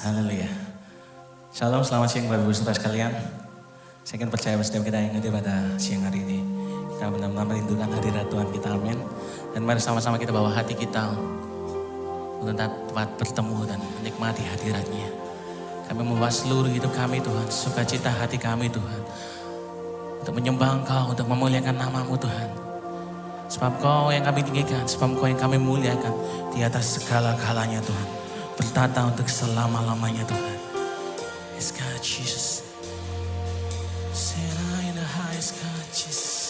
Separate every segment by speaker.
Speaker 1: Haleluya. Shalom, selamat siang Bapak Ibu Saudara sekalian. Saya ingin percaya setiap kita yang hadir pada siang hari ini, kita benar-benar merindukan hadirat Tuhan kita, amin. Dan mari sama-sama kita bawa hati kita untuk tempat bertemu dan menikmati hadiratnya. Kami membawa seluruh hidup kami Tuhan, sukacita hati kami Tuhan, untuk menyembah Engkau, untuk memuliakan nama-Mu Tuhan. Sebab Kau yang kami tinggikan, sebab Kau yang kami muliakan di atas segala-galanya Tuhan. Bertata untuk selama-lamanya Tuhan. Yes God Jesus. Set in the highest God Jesus.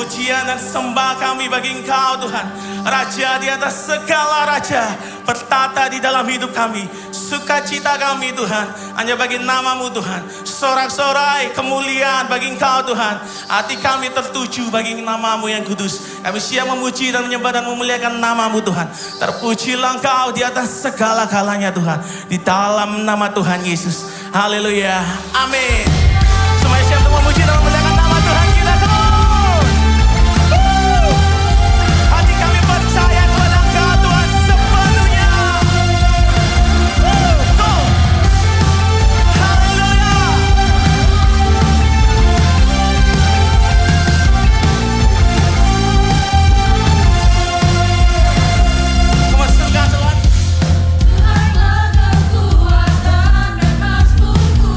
Speaker 1: pujian dan sembah kami bagi Engkau Tuhan. Raja di atas segala raja, bertata di dalam hidup kami. Sukacita kami Tuhan, hanya bagi nama-Mu Tuhan. Sorak-sorai kemuliaan bagi Engkau Tuhan. Hati kami tertuju bagi nama-Mu yang kudus. Kami siap memuji dan menyembah dan memuliakan nama-Mu Tuhan. Terpujilah Engkau di atas segala-galanya Tuhan. Di dalam nama Tuhan Yesus. Haleluya. Amin. Semuanya siap untuk memuji dan memuliakan nama Tuhan kita. Come on. Hati kami percaya kepada Engkau Tuhan sepenuhnya. Go. Haleluya. Come on, sungguh Tuhan.
Speaker 2: Tuhanlah kekuatan dan masmurku.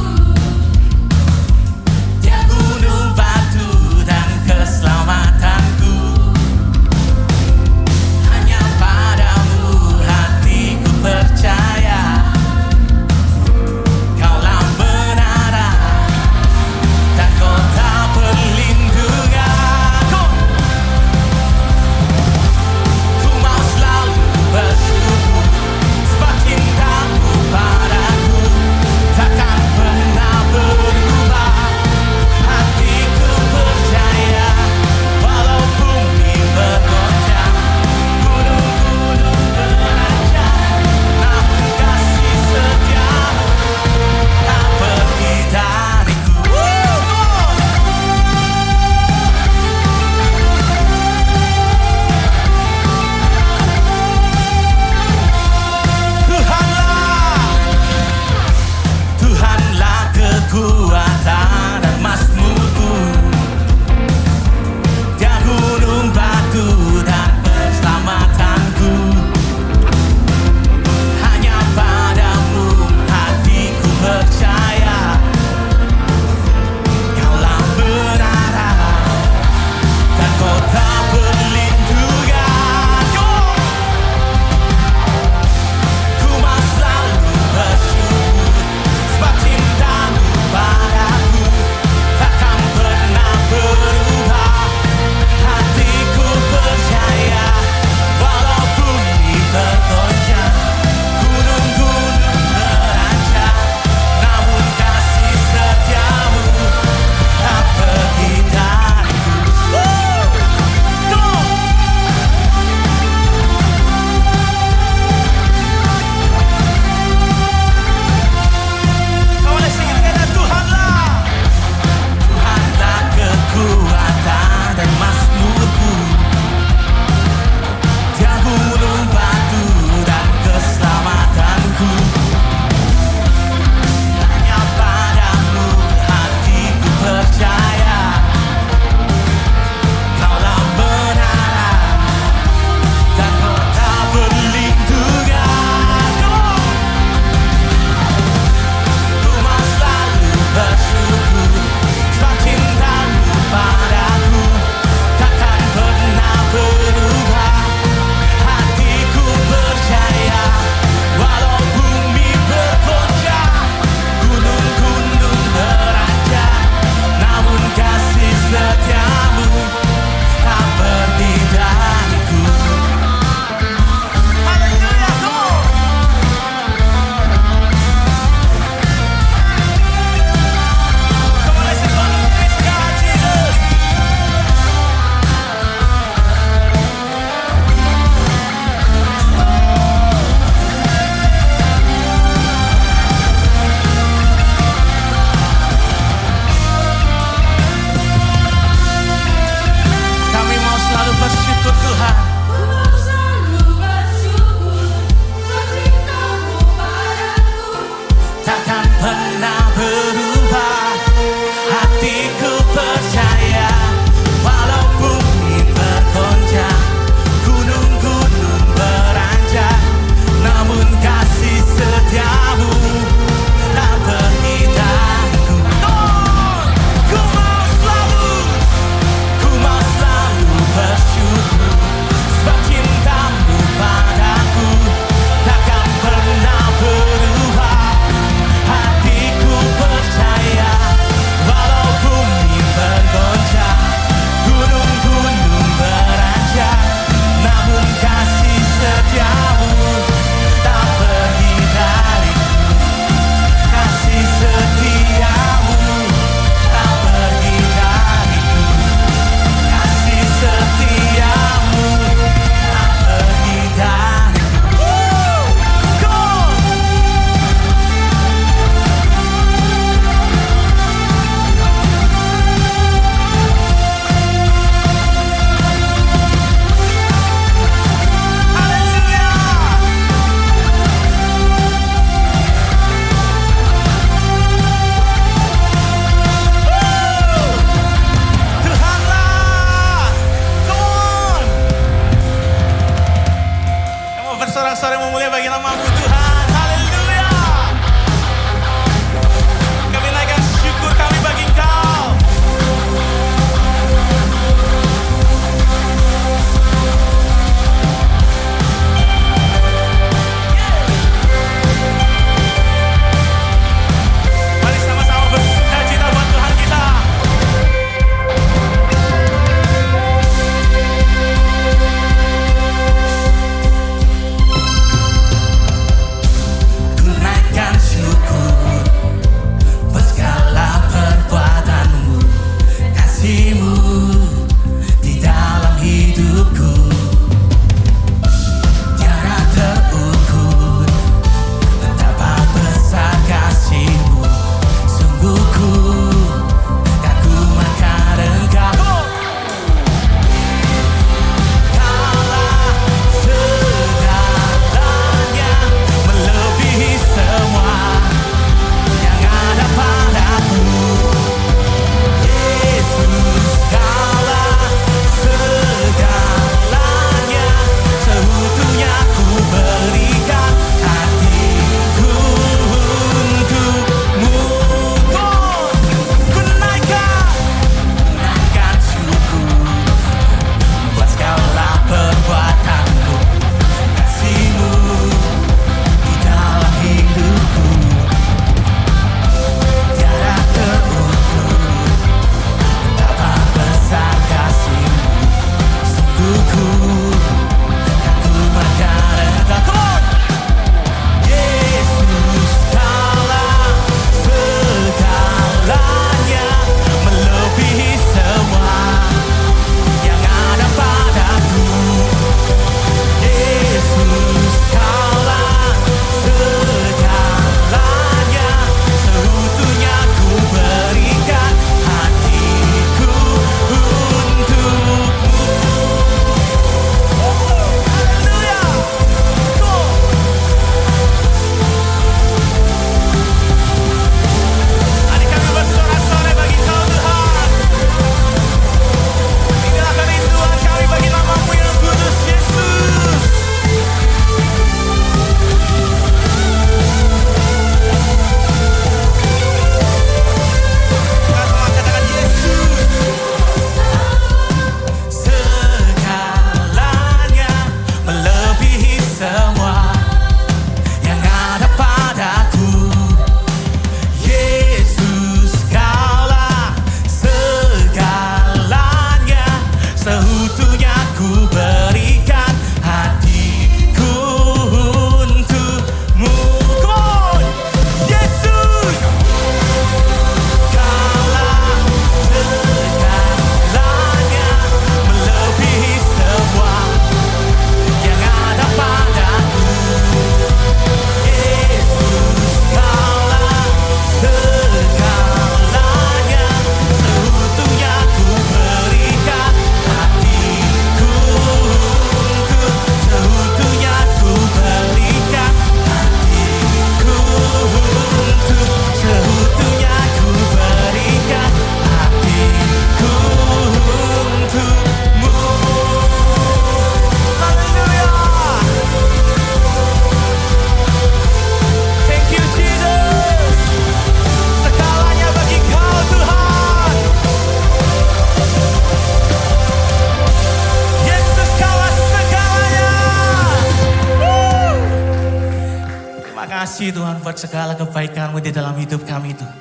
Speaker 1: kasih Tuhan buat segala kebaikan-Mu di dalam hidup kami Tuhan.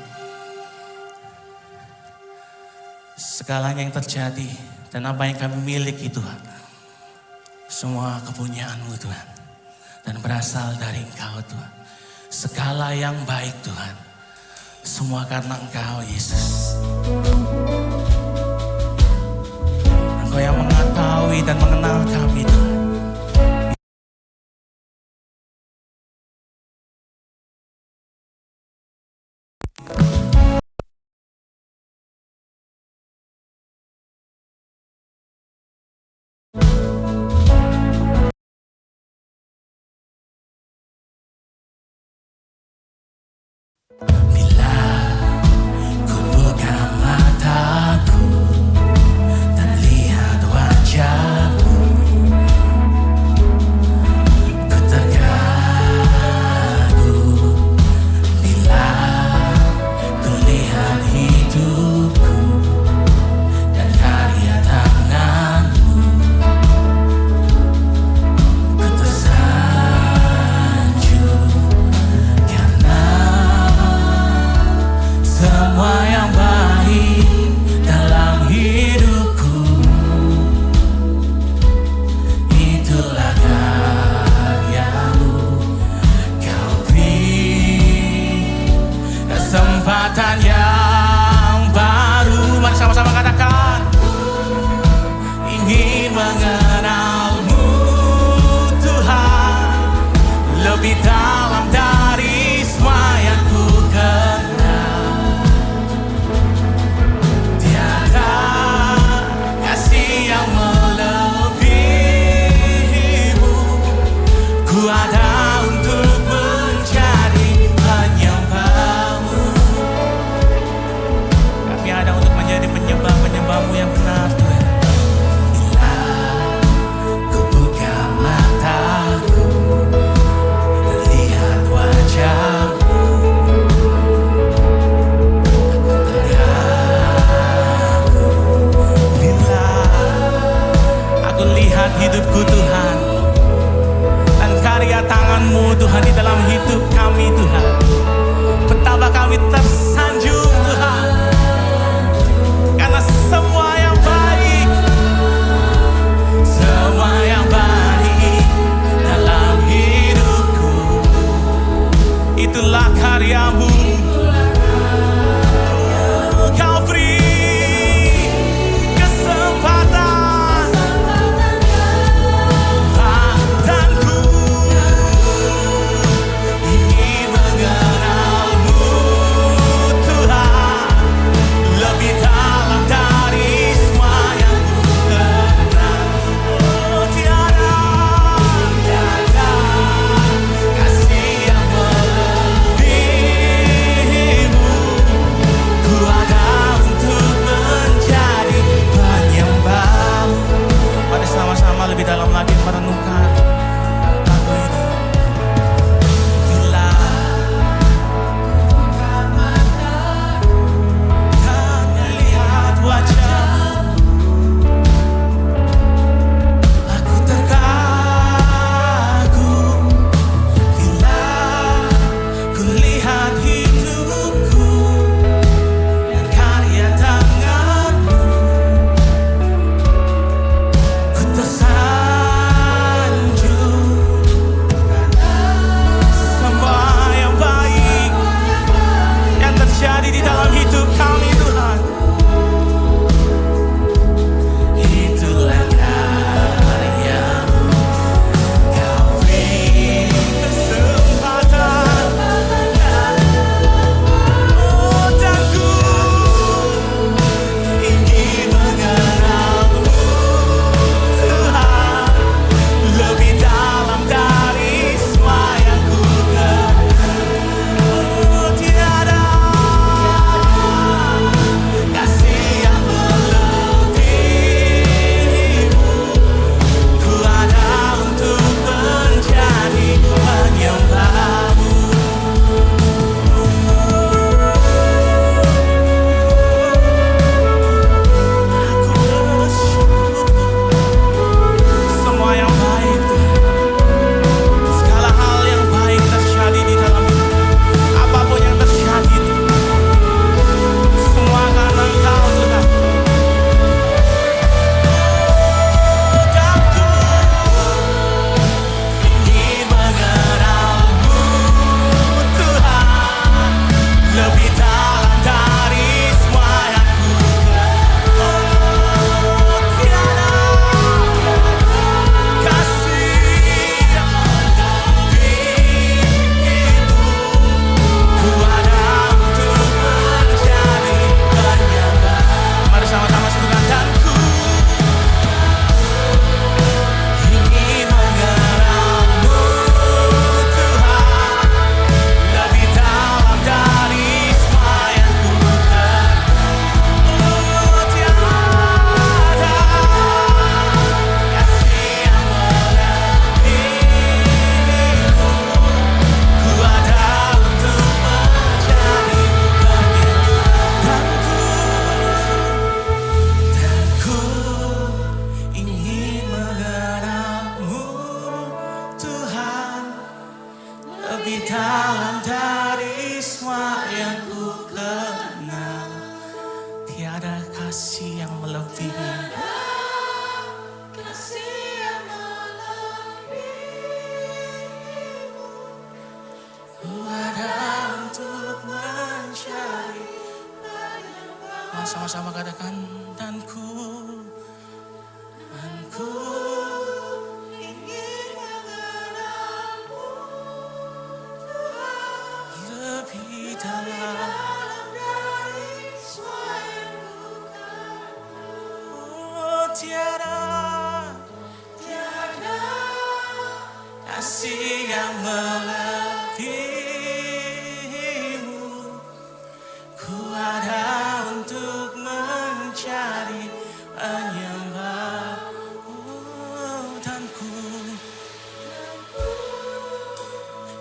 Speaker 1: Segalanya yang terjadi dan apa yang kami miliki Tuhan. Semua kepunyaan-Mu Tuhan. Dan berasal dari Engkau Tuhan. Segala yang baik Tuhan. Semua karena Engkau Yesus. Engkau yang mengetahui dan mengenal kami Tuhan. Bila ku buka mataku dan lihat wajah-Mu, ku terkagum. Bila ku lihat hidupku dan karya tangan-Mu, ku tersanjung karena semua yang baik dalam hidupku itulah karya-Mu. Kau beri kesempatan yang baru. Mari sama-sama katakan, ingin mengenal-Mu Tuhan lebih dalam dari semua yang ku kenal. Tiada kasih yang melebihi-Mu. Ku ada untuk mencari penyembah-Mu. Kami ada untuk menjadi penyembah kasih yang melebihi. Ku ada untuk mencari. Sama-sama katakan, dan ku ingin mengenalmu lebih dalam dari semua yang bukan. Oh, tiada kasih yang melebihimu. Ku ada untuk mencari, menyembah, dan ku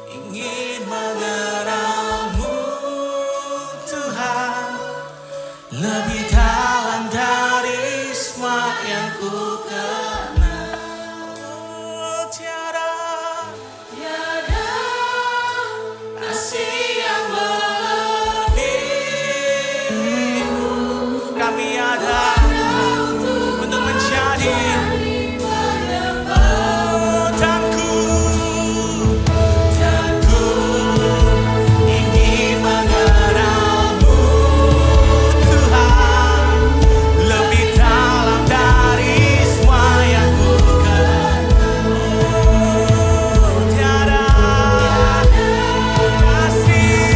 Speaker 1: ingin mengenalmu Tuhan lebih dalam dari semua yang ku kenal. Oh, tiada kasih yang melebihimu. Kami ada untuk mencari, oh, dan ku ingin mengenalmu Tuhan lebih dalam dari semua yang ku kenal. Oh, tiada kasih.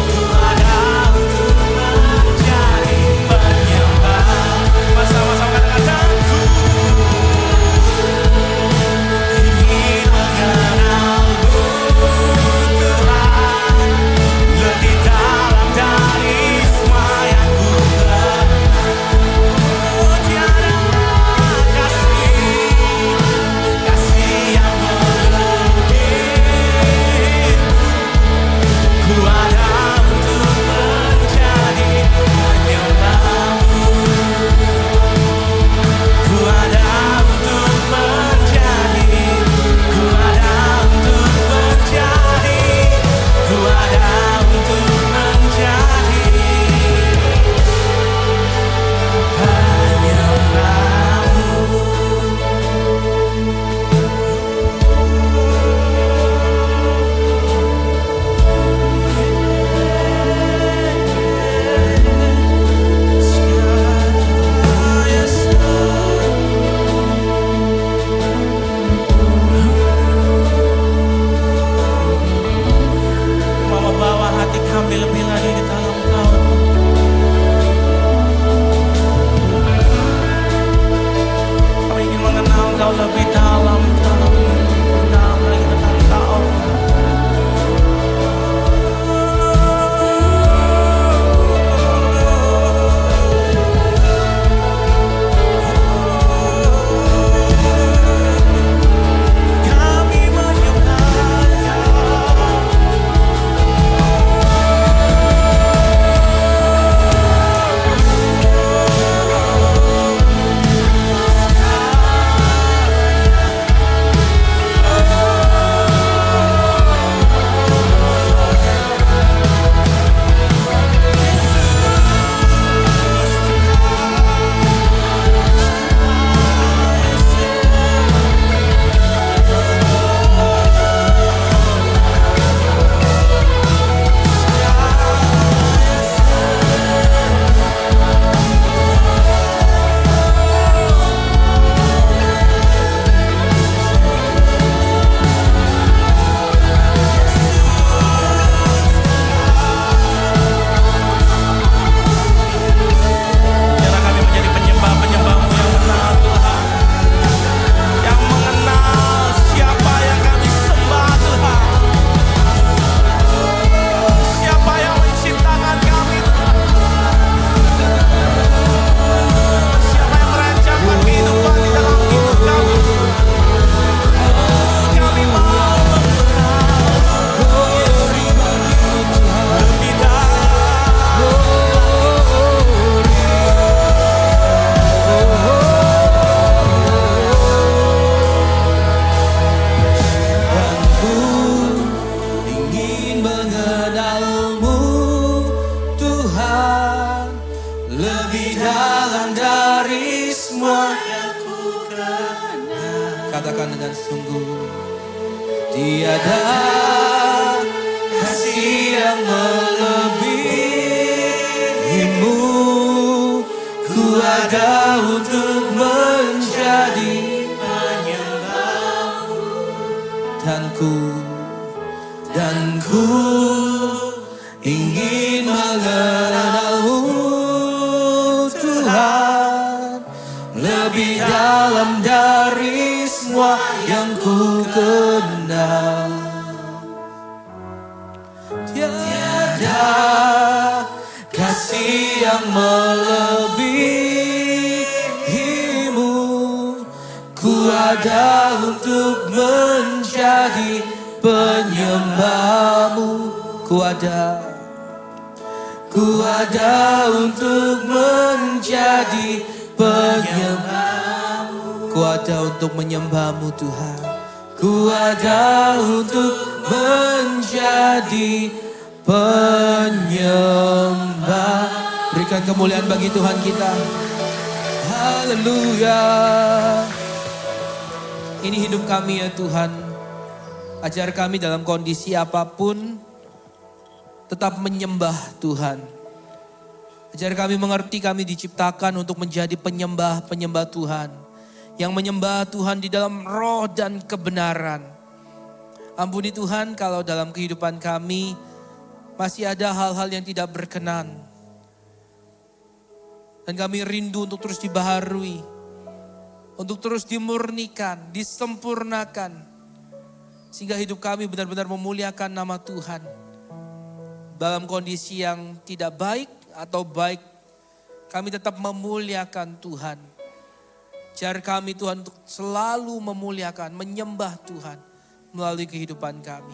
Speaker 1: Ku ada untuk mencari, menyembah. Sama-sama katakan, ku ingin mengenalmu Tuhan lebih dalam dari semua yang ku kenal. Oh, tiada kasih yang melebihimu. Ku ada untuk mencari, menyembahmu. Ku ada untuk mencari, ku ada untuk mencari, ku ada untuk mencari penyembahmu. Mama bawa hati kami lebih lagi ke dalam Kau. Kami ingin mengenal Kau lebih dalam, dalam lagi tentang Kau. Kami menyembah Kau. Biarlah kami menjadi penyembah-penyembah-Mu yang benar Tuhan, yang mengenal siapa yang kami sembah Tuhan, siapa yang menciptakan kami Tuhan, siapa yang merancangkan kehidupan di dalam hidup kami Tuhan. Oh, kami mau mengenal lebih
Speaker 2: Ku ingin mengenalmu Katakan dengan sungguh. Tiada kasih yang melebihimu. Ku ada untuk menjadi penyembahmu. Dan ku ingin mengenalmu Tuhan, lebih dalam dari semua yang ku kenal. Tiada kasih yang melebihimu. Ku ada untuk menjadi penyembahmu. Ku ada untuk menjadi penyembahmu. Ku ada untuk menyembahmu Tuhan. Ku ada untuk menjadi penyembah. Berikan kemuliaan bagi Tuhan kita. Haleluya. Ini hidup kami ya Tuhan. Ajar kami dalam kondisi apapun tetap menyembah Tuhan. Ajar kami mengerti kami diciptakan untuk menjadi penyembah-penyembah Tuhan. Yang menyembah Tuhan di dalam roh dan kebenaran. Ampuni Tuhan kalau dalam kehidupan kami masih ada hal-hal yang tidak berkenan. Dan kami rindu untuk terus dibaharui. Untuk terus dimurnikan, disempurnakan. Sehingga hidup kami benar-benar memuliakan nama Tuhan. Dalam kondisi yang tidak baik atau baik, kami tetap memuliakan Tuhan. Ajar kami Tuhan untuk selalu memuliakan, menyembah Tuhan melalui kehidupan kami.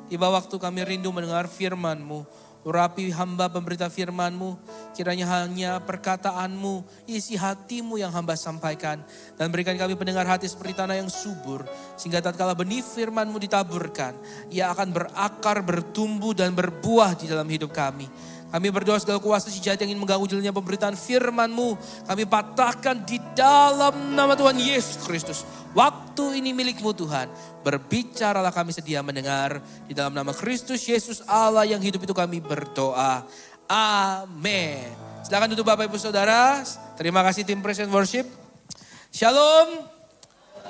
Speaker 2: Tiba waktu kami rindu mendengar firman-Mu. Urapi hamba pemberita firman-Mu. Kiranya hanya perkataan-Mu, isi hati-Mu yang hamba sampaikan. Dan berikan kami pendengar hati seperti tanah yang subur. Sehingga tatkala benih firman-Mu ditaburkan, ia akan berakar, bertumbuh dan berbuah di dalam hidup kami. Kami berdoa segala kuasa si jahat yang ingin mengganggu jalannya pemberitaan firman-Mu. Kami patahkan di dalam nama Tuhan Yesus Kristus. Waktu ini milik-Mu Tuhan. Berbicaralah kami sedia mendengar. Di dalam nama Kristus Yesus Allah yang hidup itu kami berdoa. Amin. Silakan duduk Bapak Ibu Saudara. Terima kasih tim Praise and Worship. Shalom.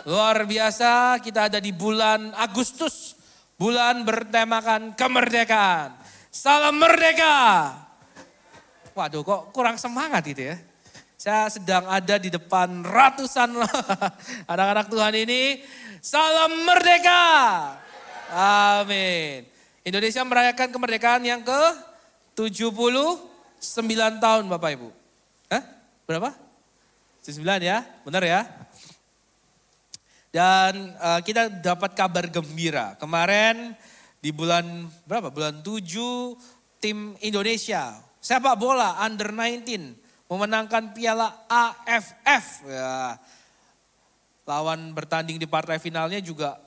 Speaker 2: Luar biasa kita ada di bulan Agustus. Bulan bertemakan kemerdekaan. Salam merdeka. Waduh kok kurang semangat itu ya. Saya sedang ada di depan ratusan anak-anak Tuhan ini. Salam merdeka. Amin. Indonesia merayakan kemerdekaan yang ke-79 tahun Bapak Ibu. Hah? Berapa? 79 ya, benar ya. Dan kita dapat kabar gembira. Kemarin di bulan berapa? Bulan 7 tim Indonesia sepak bola under 19 memenangkan piala AFF. Ya. Lawan bertanding di partai finalnya juga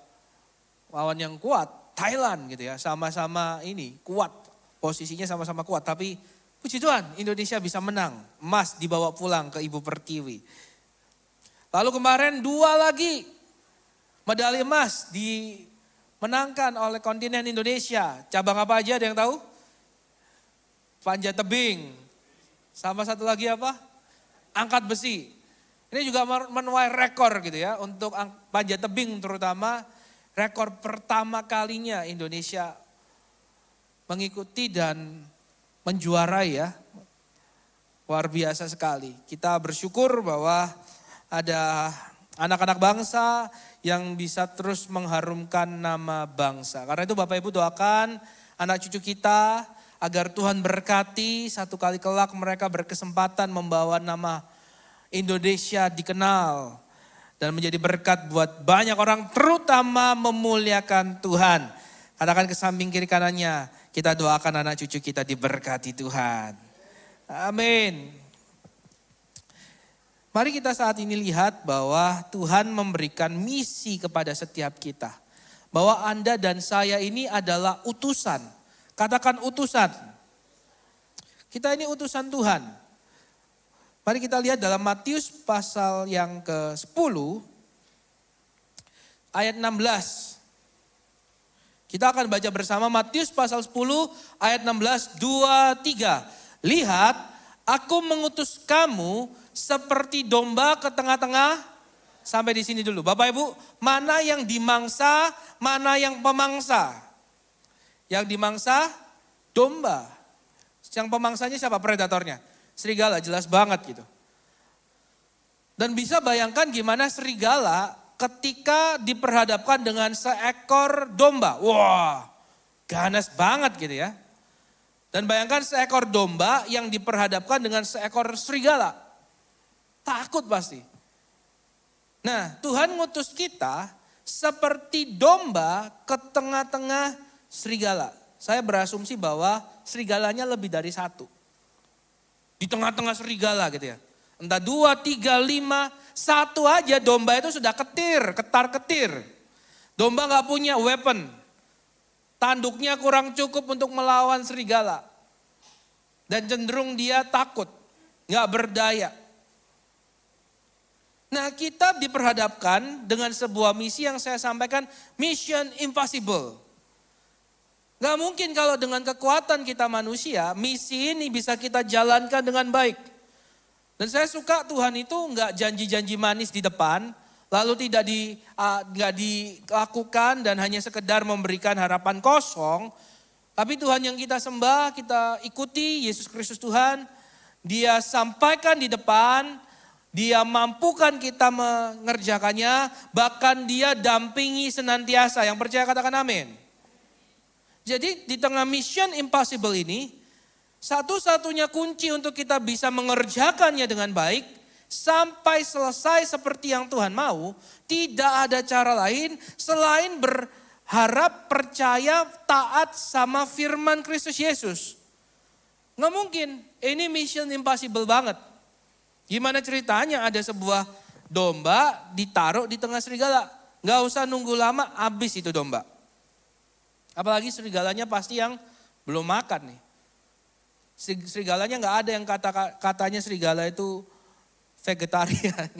Speaker 2: lawan yang kuat, Thailand gitu ya. Sama-sama ini kuat, posisinya sama-sama kuat. Tapi puji Tuhan Indonesia bisa menang, emas dibawa pulang ke Ibu Pertiwi. Lalu kemarin 2 lagi medali emas dimenangkan oleh kontingen Indonesia. Cabang apa aja ada yang tahu? Panjat tebing. Sama satu lagi apa? Angkat besi. Ini juga menuai rekor gitu ya. Untuk panjat tebing terutama. Rekor pertama kalinya Indonesia mengikuti dan menjuarai ya. Luar biasa sekali. Kita bersyukur bahwa ada anak-anak bangsa yang bisa terus mengharumkan nama bangsa. Karena itu Bapak Ibu doakan anak cucu kita agar Tuhan berkati satu kali kelak mereka berkesempatan membawa nama Indonesia dikenal. Dan menjadi berkat buat banyak orang terutama memuliakan Tuhan. Katakan ke samping kiri kanannya, kita doakan anak cucu kita diberkati Tuhan. Amin. Mari kita saat ini lihat bahwa Tuhan memberikan misi kepada setiap kita. Bahwa Anda dan saya ini adalah utusan. Katakan utusan. Kita ini utusan Tuhan. Mari kita lihat dalam Matius pasal yang ke-10. ayat 16. Kita akan baca bersama Matius pasal 10 ayat 16, 2, 3. Lihat, aku mengutus kamu seperti domba ke tengah-tengah. Sampai di sini dulu. Bapak Ibu, mana yang dimangsa, mana yang pemangsa? Yang dimangsa, domba. Yang pemangsanya siapa? Predatornya. Serigala, jelas banget gitu. Dan bisa bayangkan gimana serigala ketika diperhadapkan dengan seekor domba. Wah, ganas banget gitu ya. Dan bayangkan seekor domba yang diperhadapkan dengan seekor serigala. Takut pasti. Nah, Tuhan ngutus kita seperti domba ke tengah-tengah serigala. Saya berasumsi bahwa serigalanya lebih dari satu. Di tengah-tengah serigala gitu ya. Entah 2, 3, 5, satu aja domba itu sudah ketar-ketir. Domba gak punya weapon. Tanduknya kurang cukup untuk melawan serigala. Dan cenderung dia takut, gak berdaya. Nah, kita diperhadapkan dengan sebuah misi yang saya sampaikan, mission impossible. Gak mungkin kalau dengan kekuatan kita manusia, misi ini bisa kita jalankan dengan baik. Dan saya suka Tuhan itu enggak janji-janji manis di depan, lalu tidak dilakukan dan hanya sekedar memberikan harapan kosong. Tapi Tuhan yang kita sembah, kita ikuti, Yesus Kristus Tuhan, Dia sampaikan di depan, Dia mampukan kita mengerjakannya, bahkan Dia dampingi senantiasa. Yang percaya katakan amin. Jadi di tengah mission impossible ini, satu-satunya kunci untuk kita bisa mengerjakannya dengan baik, sampai selesai seperti yang Tuhan mau, tidak ada cara lain selain berharap, percaya, taat sama firman Kristus Yesus. Nggak mungkin, ini mission impossible banget. Gimana ceritanya ada sebuah domba ditaruh di tengah serigala. Nggak usah nunggu lama, habis itu domba. Apalagi serigalanya pasti yang belum makan nih. Serigalanya nggak ada yang katanya serigala itu vegetarian.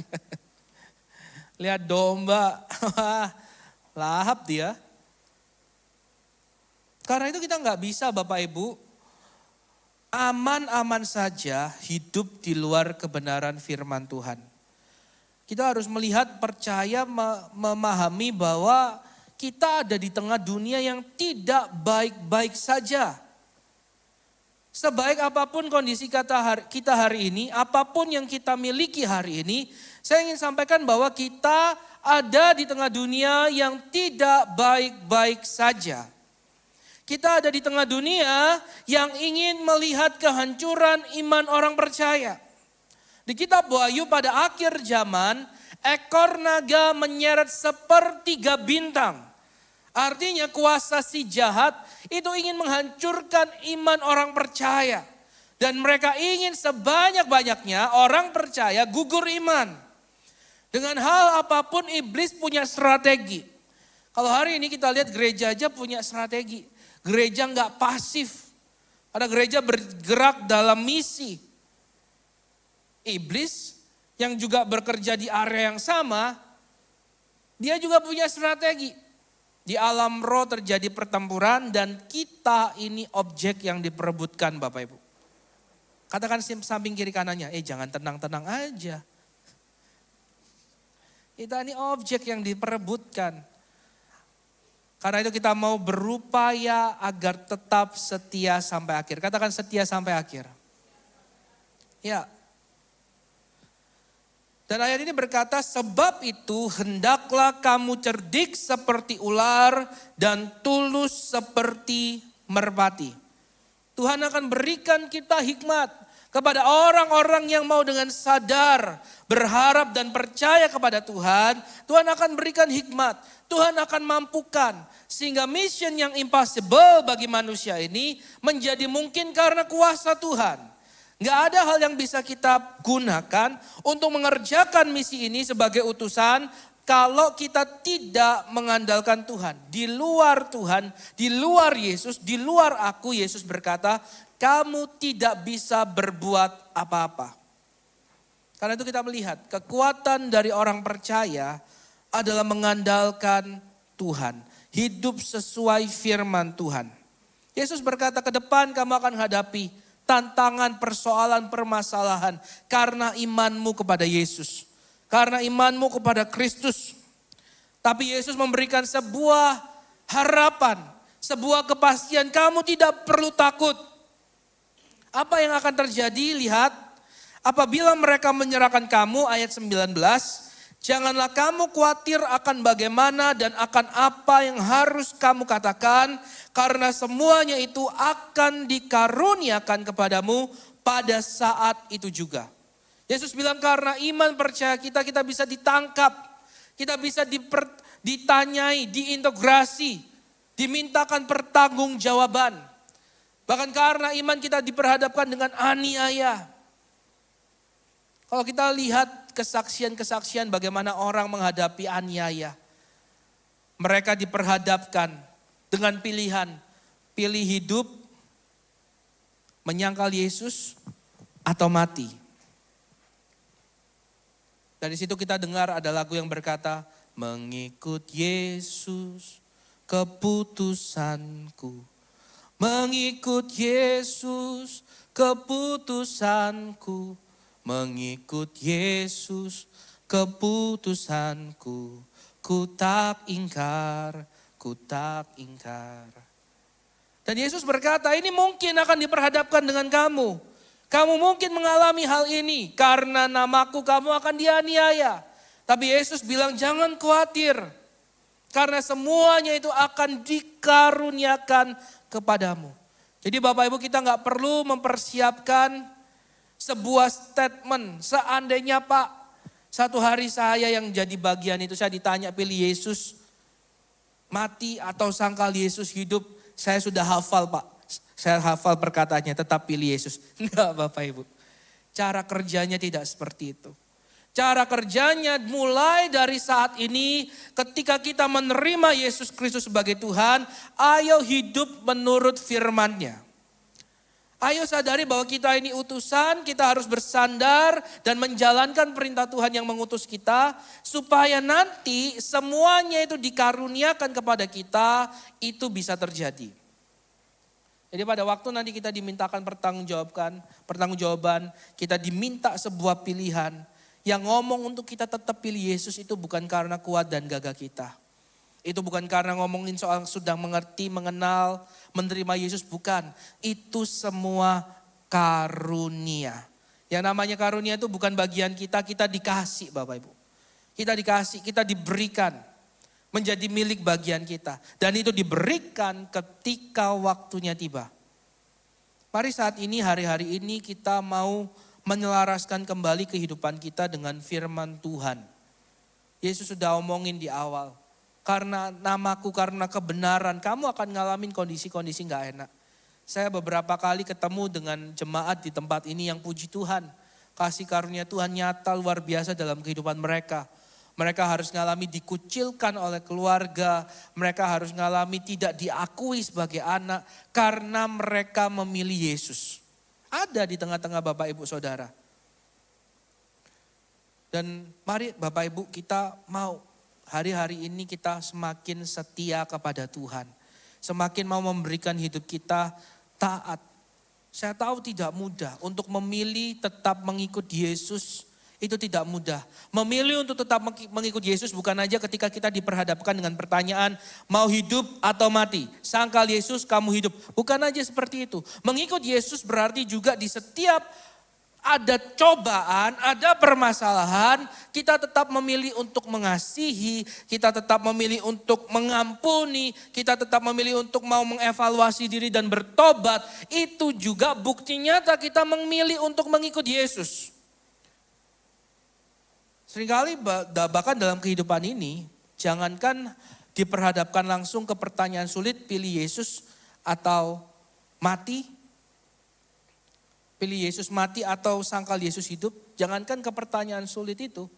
Speaker 2: Lihat domba, lahap dia. Karena itu kita nggak bisa Bapak Ibu aman-aman saja hidup di luar kebenaran firman Tuhan. Kita harus melihat, percaya, memahami bahwa kita ada di tengah dunia yang tidak baik-baik saja. Sebaik apapun kondisi kita hari ini, apapun yang kita miliki hari ini, saya ingin sampaikan bahwa kita ada di tengah dunia yang tidak baik-baik saja. Kita ada di tengah dunia yang ingin melihat kehancuran iman orang percaya. Di kitab Wahyu pada akhir zaman, ekor naga menyeret sepertiga bintang. Artinya kuasa si jahat itu ingin menghancurkan iman orang percaya. Dan mereka ingin sebanyak-banyaknya orang percaya gugur iman. Dengan hal apapun iblis punya strategi. Kalau hari ini kita lihat gereja aja punya strategi. Gereja nggak pasif. Ada gereja bergerak dalam misi. Iblis yang juga bekerja di area yang sama, dia juga punya strategi. Di alam roh terjadi pertempuran dan kita ini objek yang diperebutkan Bapak Ibu. Katakan samping kiri kanannya, jangan tenang-tenang aja. Kita ini objek yang diperebutkan. Karena itu kita mau berupaya agar tetap setia sampai akhir. Katakan setia sampai akhir. Ya. Dan ayat ini berkata, sebab itu hendaklah kamu cerdik seperti ular dan tulus seperti merpati. Tuhan akan berikan kita hikmat kepada orang-orang yang mau dengan sadar, berharap dan percaya kepada Tuhan. Tuhan akan berikan hikmat, Tuhan akan mampukan. Sehingga mission yang impossible bagi manusia ini menjadi mungkin karena kuasa Tuhan. Gak ada hal yang bisa kita gunakan untuk mengerjakan misi ini sebagai utusan kalau kita tidak mengandalkan Tuhan. Di luar Tuhan, di luar Yesus, di luar aku, Yesus berkata, kamu tidak bisa berbuat apa-apa. Karena itu kita melihat kekuatan dari orang percaya adalah mengandalkan Tuhan. Hidup sesuai firman Tuhan. Yesus berkata, ke depan kamu akan hadapi tantangan, persoalan, permasalahan. Karena imanmu kepada Yesus. Karena imanmu kepada Kristus. Tapi Yesus memberikan sebuah harapan. Sebuah kepastian, kamu tidak perlu takut. Apa yang akan terjadi? Lihat, apabila mereka menyerahkan kamu, ayat 19, janganlah kamu khawatir akan bagaimana dan akan apa yang harus kamu katakan, karena semuanya itu akan dikaruniakan kepadamu pada saat itu juga. Yesus bilang karena iman percaya kita, kita bisa ditangkap, kita bisa ditanyai, diintegrasi, dimintakan pertanggungjawaban. Bahkan karena iman kita diperhadapkan dengan aniaya. Kalau kita lihat kesaksian-kesaksian bagaimana orang menghadapi aniaya. Mereka diperhadapkan dengan pilihan. Pilih hidup, menyangkal Yesus, atau mati. Dari situ kita dengar ada lagu yang berkata, mengikut Yesus keputusanku. Mengikut Yesus keputusanku. Mengikut Yesus keputusanku. Ku tak ingkar, ku tak ingkar. Dan Yesus berkata, ini mungkin akan diperhadapkan dengan kamu. Kamu mungkin mengalami hal ini karena namaku kamu akan dianiaya. Tapi Yesus bilang jangan khawatir. Karena semuanya itu akan dikaruniakan kepadamu. Jadi Bapak Ibu kita nggak perlu mempersiapkan sebuah statement. Seandainya Pak, satu hari saya yang jadi bagian itu saya ditanya pilih Yesus mati atau sangkal Yesus hidup. Saya sudah hafal Pak. Saya hafal perkataannya tetap pilih Yesus. Enggak Bapak Ibu. Cara kerjanya tidak seperti itu. Cara kerjanya mulai dari saat ini ketika kita menerima Yesus Kristus sebagai Tuhan, ayo hidup menurut firman-Nya. Ayo sadari bahwa kita ini utusan, kita harus bersandar dan menjalankan perintah Tuhan yang mengutus kita, supaya nanti semuanya itu dikaruniakan kepada kita, itu bisa terjadi. Jadi pada waktu nanti kita dimintakan pertanggungjawaban, kita diminta sebuah pilihan, yang ngomong untuk kita tetap pilih Yesus itu bukan karena kuat dan gagah kita. Itu bukan karena ngomongin soal sudah mengerti, mengenal, menerima Yesus, bukan. Itu semua karunia. Yang namanya karunia itu bukan bagian kita, kita dikasih Bapak Ibu. Kita dikasih, kita diberikan menjadi milik bagian kita. Dan itu diberikan ketika waktunya tiba. Mari saat ini, hari-hari ini kita mau menyelaraskan kembali kehidupan kita dengan firman Tuhan. Yesus sudah omongin di awal. Karena namaku, karena kebenaran, kamu akan ngalamin kondisi-kondisi gak enak. Saya beberapa kali ketemu dengan jemaat di tempat ini yang puji Tuhan. Kasih karunia Tuhan nyata luar biasa dalam kehidupan mereka. Mereka harus ngalami dikucilkan oleh keluarga. Mereka harus ngalami tidak diakui sebagai anak. Karena mereka memilih Yesus. Ada di tengah-tengah Bapak Ibu Saudara. Dan mari Bapak Ibu kita mau hari-hari ini kita semakin setia kepada Tuhan. Semakin mau memberikan hidup kita taat. Saya tahu tidak mudah untuk memilih tetap mengikut Yesus. Itu tidak mudah. Memilih untuk tetap mengikut Yesus bukan aja ketika kita diperhadapkan dengan pertanyaan mau hidup atau mati. Sangkal Yesus kamu hidup. Bukan aja seperti itu. Mengikut Yesus berarti juga di setiap ada cobaan, ada permasalahan, kita tetap memilih untuk mengasihi, kita tetap memilih untuk mengampuni, kita tetap memilih untuk mau mengevaluasi diri dan bertobat. Itu juga bukti nyata kita memilih untuk mengikut Yesus. Seringkali bahkan dalam kehidupan ini, jangankan diperhadapkan langsung ke pertanyaan sulit, pilih Yesus atau mati. Pilih Yesus mati atau sangkal Yesus hidup. Jangankan ke pertanyaan sulit itu.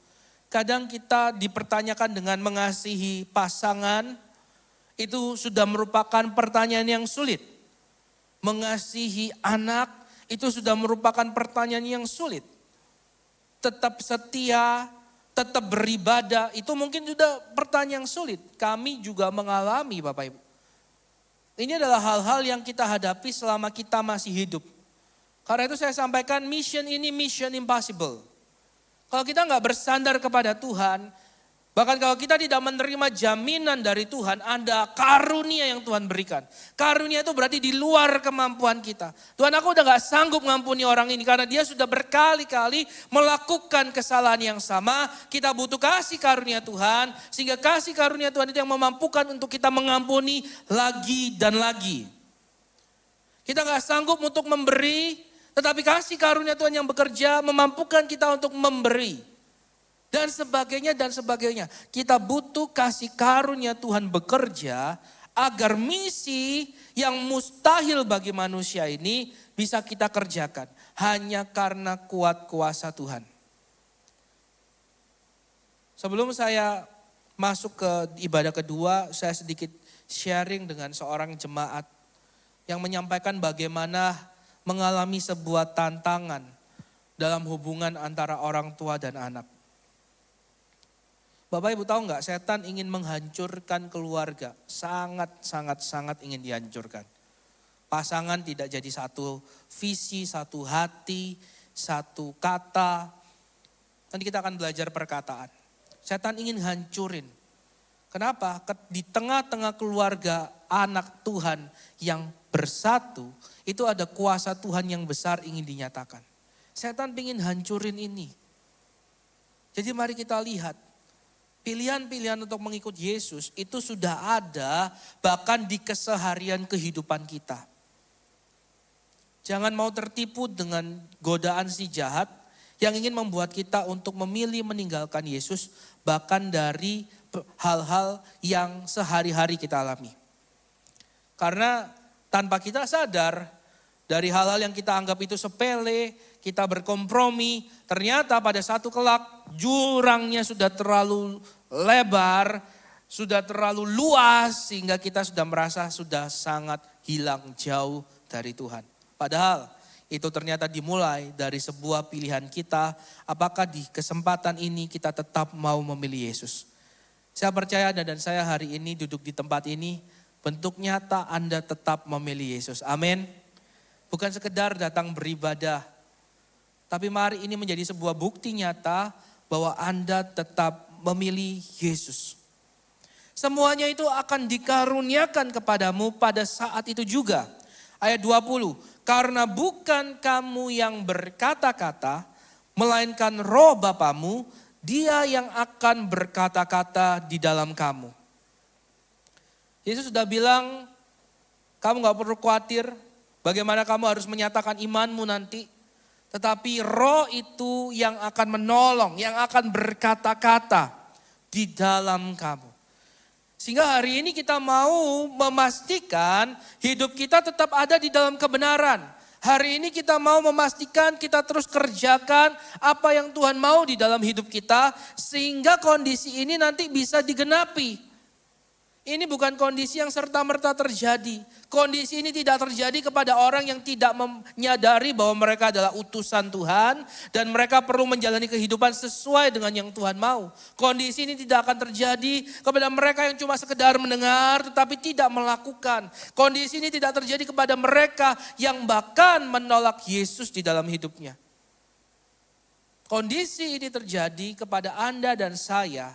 Speaker 2: Kadang kita dipertanyakan dengan mengasihi pasangan, itu sudah merupakan pertanyaan yang sulit. Mengasihi anak, itu sudah merupakan pertanyaan yang sulit. Tetap setia, tetap beribadah, itu mungkin sudah pertanyaan yang sulit. Kami juga mengalami Bapak Ibu. Ini adalah hal-hal yang kita hadapi selama kita masih hidup. Karena itu saya sampaikan mission ini mission impossible. Kalau kita nggak bersandar kepada Tuhan, bahkan kalau kita tidak menerima jaminan dari Tuhan, ada karunia yang Tuhan berikan. Karunia itu berarti di luar kemampuan kita. Tuhan, aku udah gak sanggup ngampuni orang ini karena dia sudah berkali-kali melakukan kesalahan yang sama. Kita butuh kasih karunia Tuhan, sehingga kasih karunia Tuhan itu yang memampukan untuk kita mengampuni lagi dan lagi. Kita gak sanggup untuk memberi, tetapi kasih karunia Tuhan yang bekerja memampukan kita untuk memberi. Dan sebagainya dan sebagainya. Kita butuh kasih karunia Tuhan bekerja agar misi yang mustahil bagi manusia ini bisa kita kerjakan. Hanya karena kuat kuasa Tuhan. Sebelum saya masuk ke ibadah kedua, saya sedikit sharing dengan seorang jemaat yang menyampaikan bagaimana mengalami sebuah tantangan dalam hubungan antara orang tua dan anak. Bapak Ibu tahu nggak, setan ingin menghancurkan keluarga, sangat ingin dihancurkan. Pasangan tidak jadi satu visi, satu hati, satu kata. Nanti kita akan belajar perkataan. Setan ingin hancurin. Kenapa? Di tengah-tengah keluarga anak Tuhan yang bersatu, itu ada kuasa Tuhan yang besar ingin dinyatakan. Setan ingin hancurin ini. Jadi mari kita lihat. Pilihan-pilihan untuk mengikut Yesus itu sudah ada bahkan di keseharian kehidupan kita. Jangan mau tertipu dengan godaan si jahat yang ingin membuat kita untuk memilih meninggalkan Yesus bahkan dari hal-hal yang sehari-hari kita alami. Karena tanpa kita sadar dari hal-hal yang kita anggap itu sepele, kita berkompromi, ternyata pada satu kelak jurangnya sudah terlalu lebar, sudah terlalu luas sehingga kita sudah merasa sudah sangat hilang jauh dari Tuhan. Padahal itu ternyata dimulai dari sebuah pilihan kita, apakah di kesempatan ini kita tetap mau memilih Yesus. Saya percaya dan saya hari ini duduk di tempat ini, bentuk nyata Anda tetap memilih Yesus. Amin. Bukan sekedar datang beribadah, tapi mari ini menjadi sebuah bukti nyata bahwa Anda tetap memilih Yesus. Semuanya itu akan dikaruniakan kepadamu pada saat itu juga. Ayat 20, karena bukan kamu yang berkata-kata, melainkan roh Bapamu, dia yang akan berkata-kata di dalam kamu. Yesus sudah bilang, kamu gak perlu khawatir bagaimana kamu harus menyatakan imanmu nanti. Tetapi roh itu yang akan menolong, yang akan berkata-kata di dalam kamu. Sehingga hari ini kita mau memastikan hidup kita tetap ada di dalam kebenaran. Hari ini kita mau memastikan kita terus kerjakan apa yang Tuhan mau di dalam hidup kita. Sehingga kondisi ini nanti bisa digenapi. Ini bukan kondisi yang serta-merta terjadi. Kondisi ini tidak terjadi kepada orang yang tidak menyadari bahwa mereka adalah utusan Tuhan. Dan mereka perlu menjalani kehidupan sesuai dengan yang Tuhan mau. Kondisi ini tidak akan terjadi kepada mereka yang cuma sekedar mendengar tetapi tidak melakukan. Kondisi ini tidak terjadi kepada mereka yang bahkan menolak Yesus di dalam hidupnya. Kondisi ini terjadi kepada Anda dan saya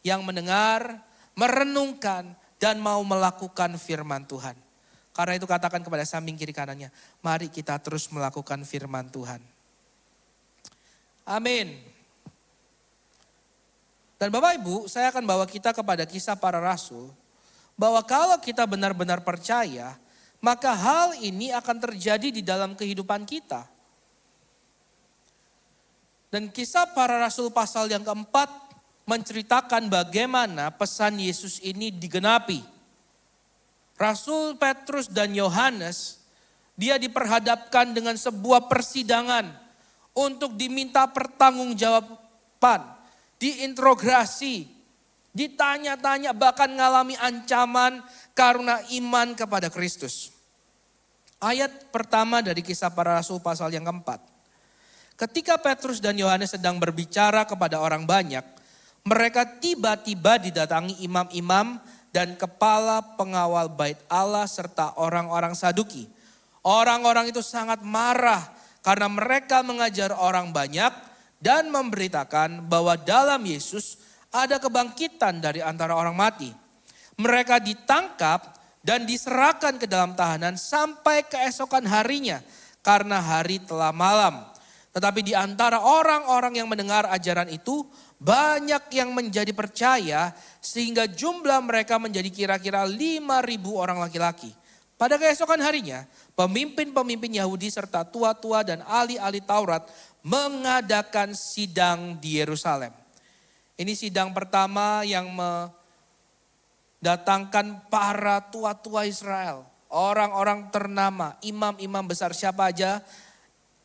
Speaker 2: yang mendengar, merenungkan dan mau melakukan firman Tuhan. Karena itu katakan kepada samping kiri kanannya, mari kita terus melakukan firman Tuhan. Amin. Dan Bapak Ibu, saya akan bawa kita kepada kisah para rasul. Bahwa kalau kita benar-benar percaya, maka hal ini akan terjadi di dalam kehidupan kita. Dan kisah para rasul pasal yang keempat, menceritakan bagaimana pesan Yesus ini digenapi. Rasul Petrus dan Yohanes, dia diperhadapkan dengan sebuah persidangan untuk diminta pertanggungjawaban, diinterogasi, ditanya-tanya, bahkan mengalami ancaman karena iman kepada Kristus. Ayat pertama dari kisah para rasul pasal yang keempat. Ketika Petrus dan Yohanes sedang berbicara kepada orang banyak, mereka tiba-tiba didatangi imam-imam dan kepala pengawal bait Allah serta orang-orang Saduki. Orang-orang itu sangat marah karena mereka mengajar orang banyak dan memberitakan bahwa dalam Yesus ada kebangkitan dari antara orang mati. Mereka ditangkap dan diserahkan ke dalam tahanan sampai keesokan harinya karena hari telah malam. Tetapi di antara orang-orang yang mendengar ajaran itu, banyak yang menjadi percaya sehingga jumlah mereka menjadi kira-kira 5.000 orang laki-laki. Pada keesokan harinya, pemimpin-pemimpin Yahudi serta tua-tua dan ahli-ahli Taurat mengadakan sidang di Yerusalem. Ini sidang pertama yang mendatangkan para tua-tua Israel. Orang-orang ternama, imam-imam besar siapa aja?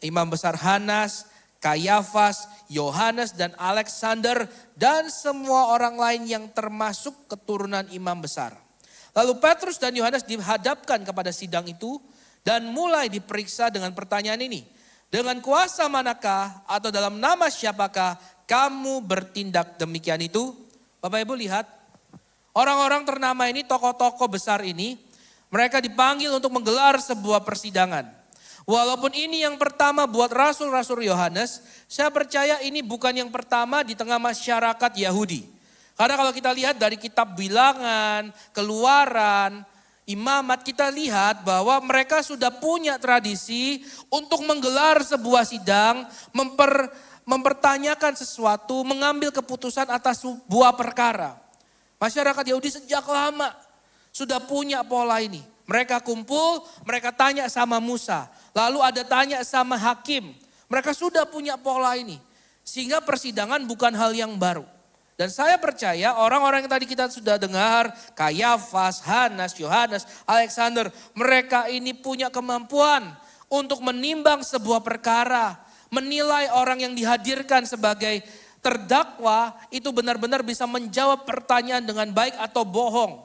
Speaker 2: Imam besar Hanas, Kayafas, Yohanes dan Alexander dan semua orang lain yang termasuk keturunan imam besar. Lalu Petrus dan Yohanes dihadapkan kepada sidang itu dan mulai diperiksa dengan pertanyaan ini. Dengan kuasa manakah atau dalam nama siapakah kamu bertindak demikian itu? Bapak Ibu lihat, orang-orang ternama ini, tokoh-tokoh besar ini, mereka dipanggil untuk menggelar sebuah persidangan. Walaupun ini yang pertama buat rasul-rasul Yohanes, saya percaya ini bukan yang pertama di tengah masyarakat Yahudi. Karena kalau kita lihat dari kitab Bilangan, Keluaran, Imamat, kita lihat bahwa mereka sudah punya tradisi untuk menggelar sebuah sidang, mempertanyakan sesuatu, mengambil keputusan atas sebuah perkara. Masyarakat Yahudi sejak lama sudah punya pola ini. Mereka kumpul, mereka tanya sama Musa. Lalu ada tanya sama hakim. Mereka sudah punya pola ini. Sehingga persidangan bukan hal yang baru. Dan saya percaya orang-orang yang tadi kita sudah dengar. Kayafas, Hanas, Yohanes, Alexander. Mereka ini punya kemampuan untuk menimbang sebuah perkara. Menilai orang yang dihadirkan sebagai terdakwa itu benar-benar bisa menjawab pertanyaan dengan baik atau bohong.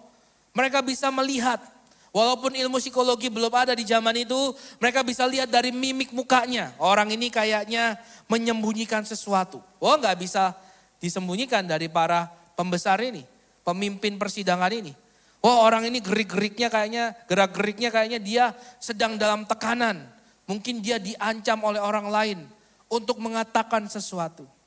Speaker 2: Mereka bisa melihat. Walaupun ilmu psikologi belum ada di zaman itu, mereka bisa lihat dari mimik mukanya. Orang ini kayaknya menyembunyikan sesuatu. Oh, nggak bisa disembunyikan dari para pembesar ini, pemimpin persidangan ini. Oh, orang ini gerak-geriknya kayaknya dia sedang dalam tekanan. Mungkin dia diancam oleh orang lain untuk mengatakan sesuatu.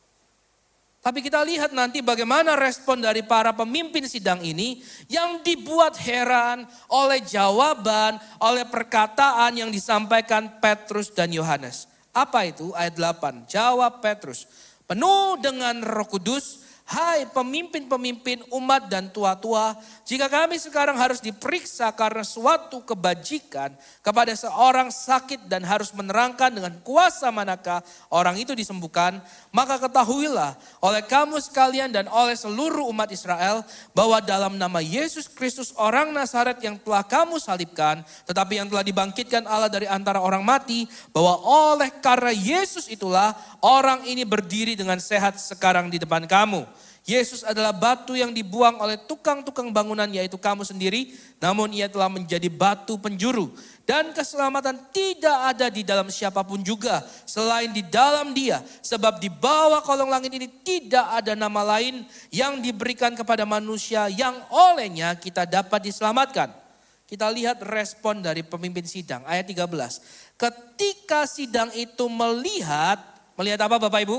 Speaker 2: Tapi kita lihat nanti bagaimana respon dari para pemimpin sidang ini yang dibuat heran oleh jawaban, oleh perkataan yang disampaikan Petrus dan Yohanes. Apa itu? Ayat 8. Jawab Petrus, penuh dengan Roh Kudus, hai pemimpin-pemimpin umat dan tua-tua, jika kami sekarang harus diperiksa karena suatu kebajikan kepada seorang sakit dan harus menerangkan dengan kuasa manakah orang itu disembuhkan, maka ketahuilah oleh kamu sekalian dan oleh seluruh umat Israel bahwa dalam nama Yesus Kristus orang Nazaret yang telah kamu salibkan, tetapi yang telah dibangkitkan Allah dari antara orang mati, bahwa oleh karena Yesus itulah orang ini berdiri dengan sehat sekarang di depan kamu. Yesus adalah batu yang dibuang oleh tukang-tukang bangunan yaitu kamu sendiri. Namun ia telah menjadi batu penjuru. Dan keselamatan tidak ada di dalam siapapun juga selain di dalam dia. Sebab di bawah kolong langit ini tidak ada nama lain yang diberikan kepada manusia yang olehnya kita dapat diselamatkan. Kita lihat respon dari pemimpin sidang ayat 13. Ketika sidang itu melihat apa Bapak Ibu?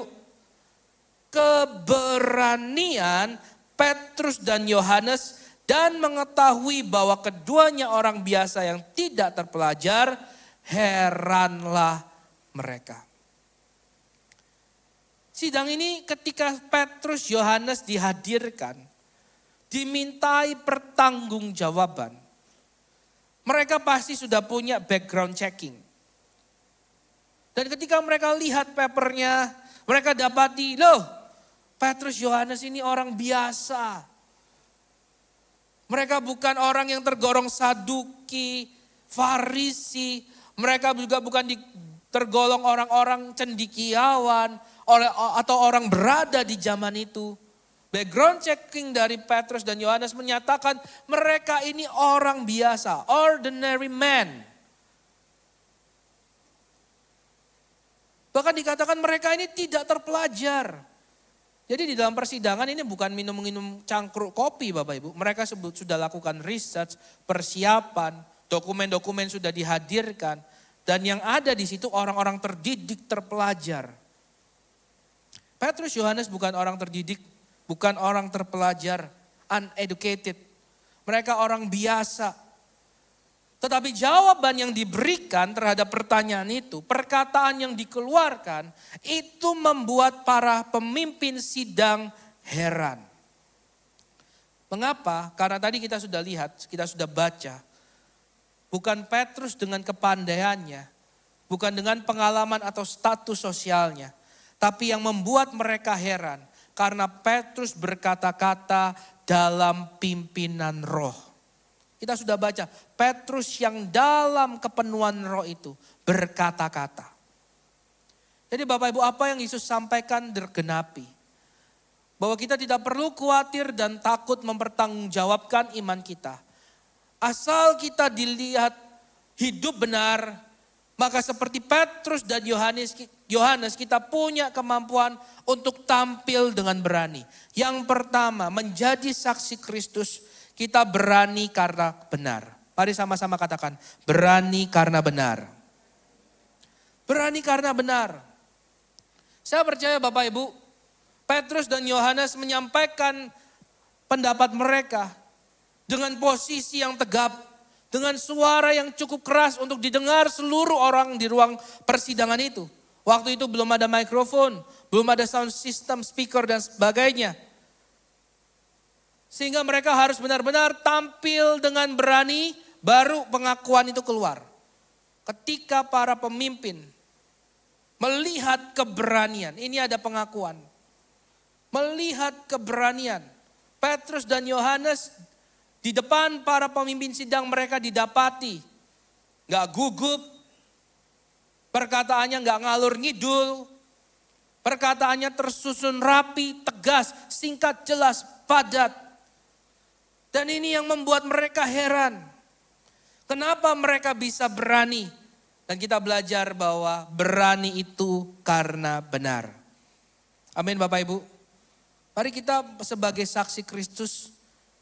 Speaker 2: Keberanian Petrus dan Yohanes dan mengetahui bahwa keduanya orang biasa yang tidak terpelajar, heranlah mereka. Sidang ini ketika Petrus Yohanes dihadirkan, dimintai pertanggungjawaban. Mereka pasti sudah punya background checking. Dan ketika mereka lihat papernya, mereka dapati, loh, Petrus Yohanes ini orang biasa. Mereka bukan orang yang tergolong Saduki, Farisi. Mereka juga bukan tergolong orang-orang cendekiawan atau orang berada di zaman itu. Background checking dari Petrus dan Yohanes menyatakan mereka ini orang biasa, ordinary man. Bahkan dikatakan mereka ini tidak terpelajar. Jadi di dalam persidangan ini bukan minum-minum cangkruk kopi Bapak Ibu. Mereka sudah lakukan research, persiapan, dokumen-dokumen sudah dihadirkan. Dan yang ada di situ orang-orang terdidik, terpelajar. Petrus, Yohanes bukan orang terdidik, bukan orang terpelajar, uneducated. Mereka orang biasa. Tetapi jawaban yang diberikan terhadap pertanyaan itu, perkataan yang dikeluarkan, itu membuat para pemimpin sidang heran. Mengapa? Karena tadi kita sudah lihat, kita sudah baca. Bukan Petrus dengan kepandaiannya, bukan dengan pengalaman atau status sosialnya. Tapi yang membuat mereka heran, karena Petrus berkata-kata dalam pimpinan roh. Kita sudah baca, Petrus yang dalam kepenuhan roh itu berkata-kata. Jadi Bapak Ibu, apa yang Yesus sampaikan tergenapi. Bahwa kita tidak perlu khawatir dan takut mempertanggungjawabkan iman kita. Asal kita dilihat hidup benar, maka seperti Petrus dan Yohanes kita punya kemampuan untuk tampil dengan berani. Yang pertama, menjadi saksi Kristus. Kita berani karena benar. Mari sama-sama katakan, berani karena benar. Berani karena benar. Saya percaya Bapak Ibu, Petrus dan Yohanes menyampaikan pendapat mereka dengan posisi yang tegap, dengan suara yang cukup keras untuk didengar seluruh orang di ruang persidangan itu. Waktu itu belum ada mikrofon, belum ada sound system, speaker dan sebagainya. Sehingga mereka harus benar-benar tampil dengan berani, baru pengakuan itu keluar. Ketika para pemimpin melihat keberanian, ini ada pengakuan. Melihat keberanian, Petrus dan Yohanes di depan para pemimpin sidang mereka didapati. Gak gugup, perkataannya gak ngalur ngidul, perkataannya tersusun rapi, tegas, singkat, jelas, padat. Dan ini yang membuat mereka heran. Kenapa mereka bisa berani? Dan kita belajar bahwa berani itu karena benar. Amin Bapak Ibu. Mari kita sebagai saksi Kristus,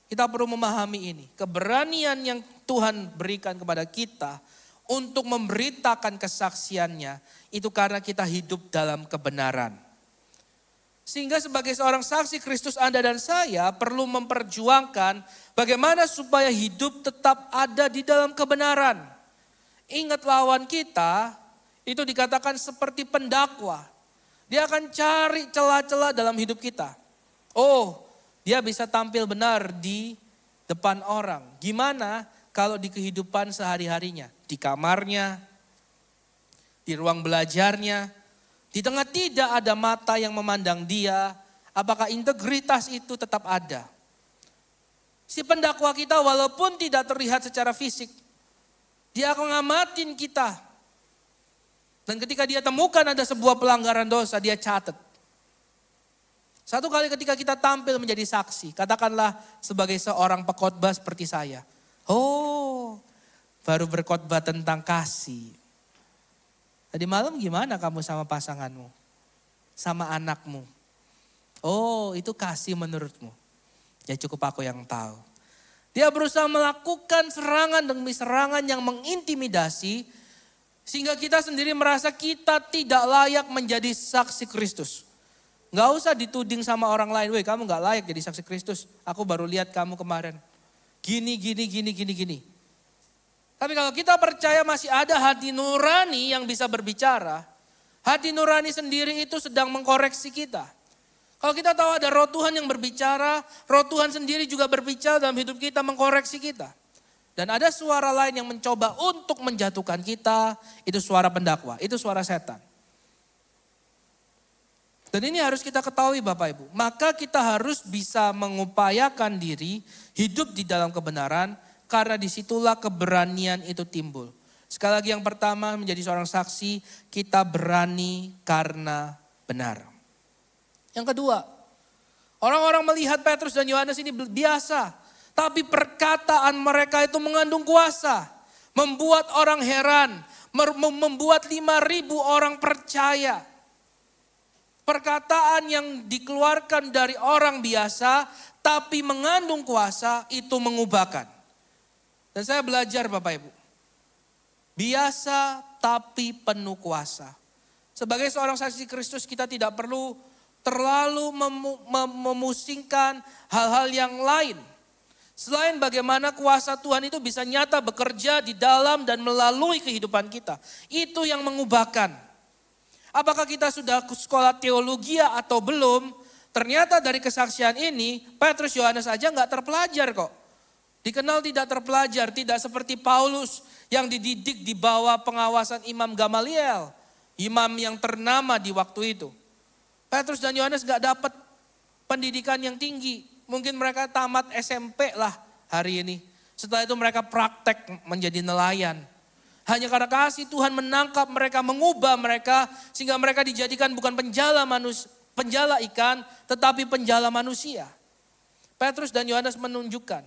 Speaker 2: kita perlu memahami ini. Keberanian yang Tuhan berikan kepada kita untuk memberitakan kesaksiannya, itu karena kita hidup dalam kebenaran. Sehingga sebagai seorang saksi Kristus Anda dan saya perlu memperjuangkan bagaimana supaya hidup tetap ada di dalam kebenaran. Ingat lawan kita itu dikatakan seperti pendakwa. Dia akan cari celah-celah dalam hidup kita. Oh, dia bisa tampil benar di depan orang. Gimana kalau di kehidupan sehari-harinya? Di kamarnya, di ruang belajarnya, di tengah tidak ada mata yang memandang dia, apakah integritas itu tetap ada? Si pendakwa kita walaupun tidak terlihat secara fisik, dia akan ngamatin kita. Dan ketika dia temukan ada sebuah pelanggaran dosa, dia catat. Satu kali ketika kita tampil menjadi saksi, katakanlah sebagai seorang pekhotbah seperti saya. Oh, baru berkhotbah tentang kasih. Tadi malam gimana kamu sama pasanganmu? Sama anakmu? Oh, itu kasih menurutmu. Ya cukup aku yang tahu. Dia berusaha melakukan serangan demi serangan yang mengintimidasi. Sehingga kita sendiri merasa kita tidak layak menjadi saksi Kristus. Gak usah dituding sama orang lain. Weh kamu gak layak jadi saksi Kristus. Aku baru lihat kamu kemarin. Gini. Tapi kalau kita percaya masih ada hati nurani yang bisa berbicara. Hati nurani sendiri itu sedang mengkoreksi kita. Kalau kita tahu ada roh Tuhan yang berbicara, roh Tuhan sendiri juga berbicara dalam hidup kita, mengkoreksi kita. Dan ada suara lain yang mencoba untuk menjatuhkan kita, itu suara pendakwa, itu suara setan. Dan ini harus kita ketahui Bapak Ibu. Maka kita harus bisa mengupayakan diri hidup di dalam kebenaran, karena disitulah keberanian itu timbul. Sekali lagi yang pertama menjadi seorang saksi, kita berani karena benar. Yang kedua, orang-orang melihat Petrus dan Yohanes ini biasa. Tapi perkataan mereka itu mengandung kuasa. Membuat orang heran, membuat 5.000 orang percaya. Perkataan yang dikeluarkan dari orang biasa tapi mengandung kuasa itu mengubahkan. Dan saya belajar Bapak Ibu. Biasa tapi penuh kuasa. Sebagai seorang saksi Kristus kita tidak perlu terlalu memusingkan hal-hal yang lain. Selain bagaimana kuasa Tuhan itu bisa nyata bekerja di dalam dan melalui kehidupan kita. Itu yang mengubahkan. Apakah kita sudah sekolah teologi atau belum? Ternyata dari kesaksian ini Petrus Yohanes aja gak terpelajar kok. Dikenal tidak terpelajar, tidak seperti Paulus yang dididik di bawah pengawasan Imam Gamaliel. Imam yang ternama di waktu itu. Petrus dan Yohanes gak dapat pendidikan yang tinggi. Mungkin mereka tamat SMP lah hari ini. Setelah itu mereka praktek menjadi nelayan. Hanya karena kasih Tuhan menangkap mereka, mengubah mereka. Sehingga mereka dijadikan bukan penjala ikan, tetapi penjala manusia. Petrus dan Yohanes menunjukkan.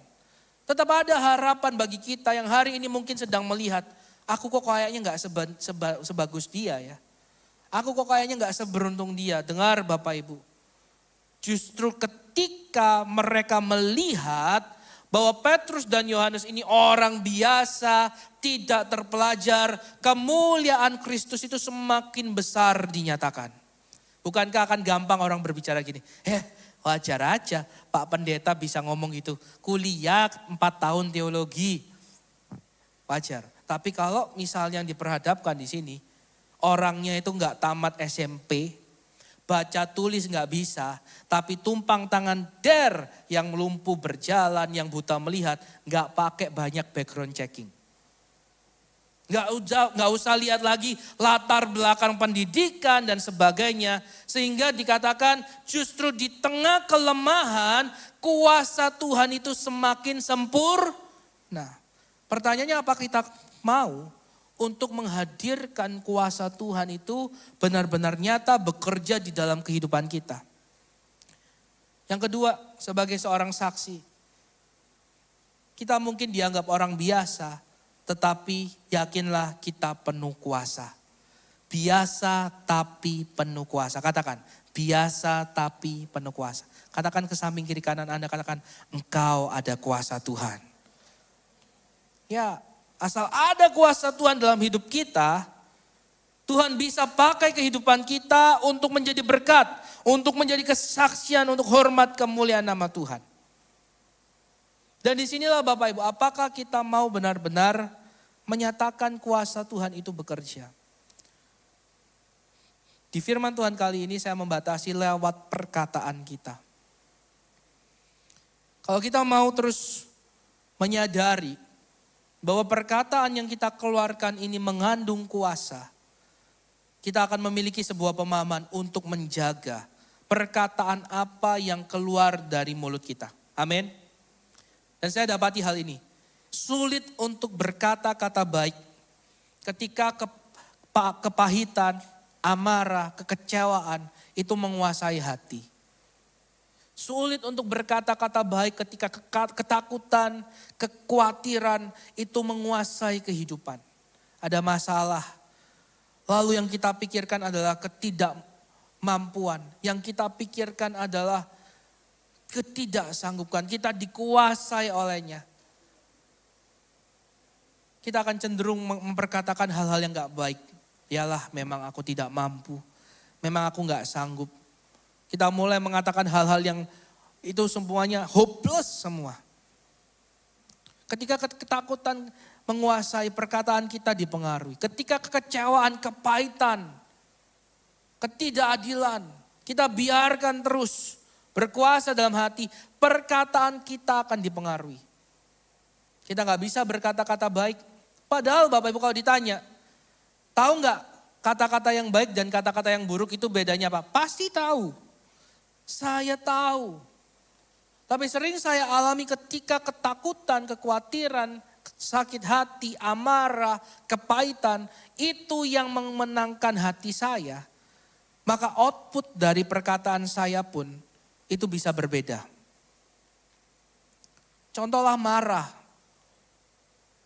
Speaker 2: Tetap ada harapan bagi kita yang hari ini mungkin sedang melihat. Aku kok kayaknya gak sebagus dia ya. Aku kok kayaknya gak seberuntung dia. Dengar Bapak Ibu. Justru ketika mereka melihat bahwa Petrus dan Yohanes ini orang biasa, tidak terpelajar, kemuliaan Kristus itu semakin besar dinyatakan. Bukankah akan gampang orang berbicara gini, wajar aja Pak Pendeta bisa ngomong gitu, kuliah 4 tahun teologi, wajar. Tapi kalau misalnya yang diperhadapkan di sini, orangnya itu nggak tamat SMP, baca tulis nggak bisa, tapi tumpang tangan yang lumpuh berjalan, yang buta melihat, nggak pakai banyak background checking. Nggak usah lihat lagi latar belakang pendidikan dan sebagainya. Sehingga dikatakan justru di tengah kelemahan kuasa Tuhan itu semakin sempurna. Nah, pertanyaannya apa kita mau untuk menghadirkan kuasa Tuhan itu benar-benar nyata bekerja di dalam kehidupan kita. Yang kedua, sebagai seorang saksi, kita mungkin dianggap orang biasa, tetapi yakinlah kita penuh kuasa. Biasa tapi penuh kuasa. Katakan, biasa tapi penuh kuasa. Katakan ke samping kiri kanan Anda, katakan, engkau ada kuasa Tuhan. Ya, asal ada kuasa Tuhan dalam hidup kita, Tuhan bisa pakai kehidupan kita untuk menjadi berkat, untuk menjadi kesaksian, untuk hormat kemuliaan nama Tuhan. Dan disinilah Bapak Ibu, apakah kita mau benar-benar menyatakan kuasa Tuhan itu bekerja? Di firman Tuhan kali ini saya membatasi lewat perkataan kita. Kalau kita mau terus menyadari bahwa perkataan yang kita keluarkan ini mengandung kuasa, kita akan memiliki sebuah pemahaman untuk menjaga perkataan apa yang keluar dari mulut kita. Amin. Dan saya dapati hal ini. Sulit untuk berkata-kata baik ketika kepahitan, amarah, kekecewaan itu menguasai hati. Sulit untuk berkata-kata baik ketika ketakutan, kekhawatiran itu menguasai kehidupan. Ada masalah. Lalu yang kita pikirkan adalah ketidakmampuan. Yang kita pikirkan adalah ketidaksanggupan. Kita dikuasai olehnya. Kita akan cenderung memperkatakan hal-hal yang gak baik. Yalah, memang aku tidak mampu. Memang aku gak sanggup. Kita mulai mengatakan hal-hal yang itu semuanya hopeless semua. Ketika ketakutan menguasai, perkataan kita dipengaruhi. Ketika kekecewaan, kepahitan, ketidakadilan, kita biarkan terus berkuasa dalam hati, perkataan kita akan dipengaruhi. Kita gak bisa berkata-kata baik. Padahal Bapak Ibu kalau ditanya, tahu gak kata-kata yang baik dan kata-kata yang buruk itu bedanya apa? Pasti tahu. Saya tahu. Tapi sering saya alami ketika ketakutan, kekhawatiran, sakit hati, amarah, kepahitan, itu yang memenangkan hati saya. Maka output dari perkataan saya pun itu bisa berbeda. Contohlah marah.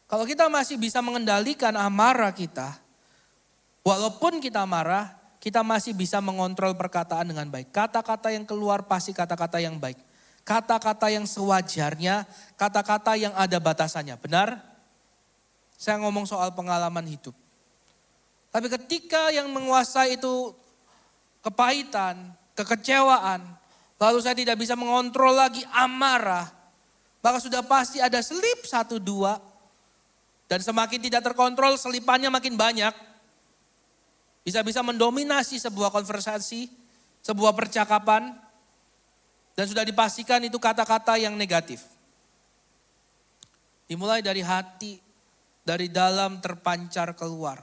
Speaker 2: Kalau kita masih bisa mengendalikan amarah kita, walaupun kita marah, kita masih bisa mengontrol perkataan dengan baik. Kata-kata yang keluar pasti kata-kata yang baik. Kata-kata yang sewajarnya, kata-kata yang ada batasannya. Benar? Saya ngomong soal pengalaman hidup. Tapi ketika yang menguasai itu kepahitan, kekecewaan, lalu saya tidak bisa mengontrol lagi amarah, maka sudah pasti ada selip 1, 2. Dan semakin tidak terkontrol, selipannya makin banyak. Bisa-bisa mendominasi sebuah konversasi, sebuah percakapan. Dan sudah dipastikan itu kata-kata yang negatif. Dimulai dari hati, dari dalam terpancar keluar.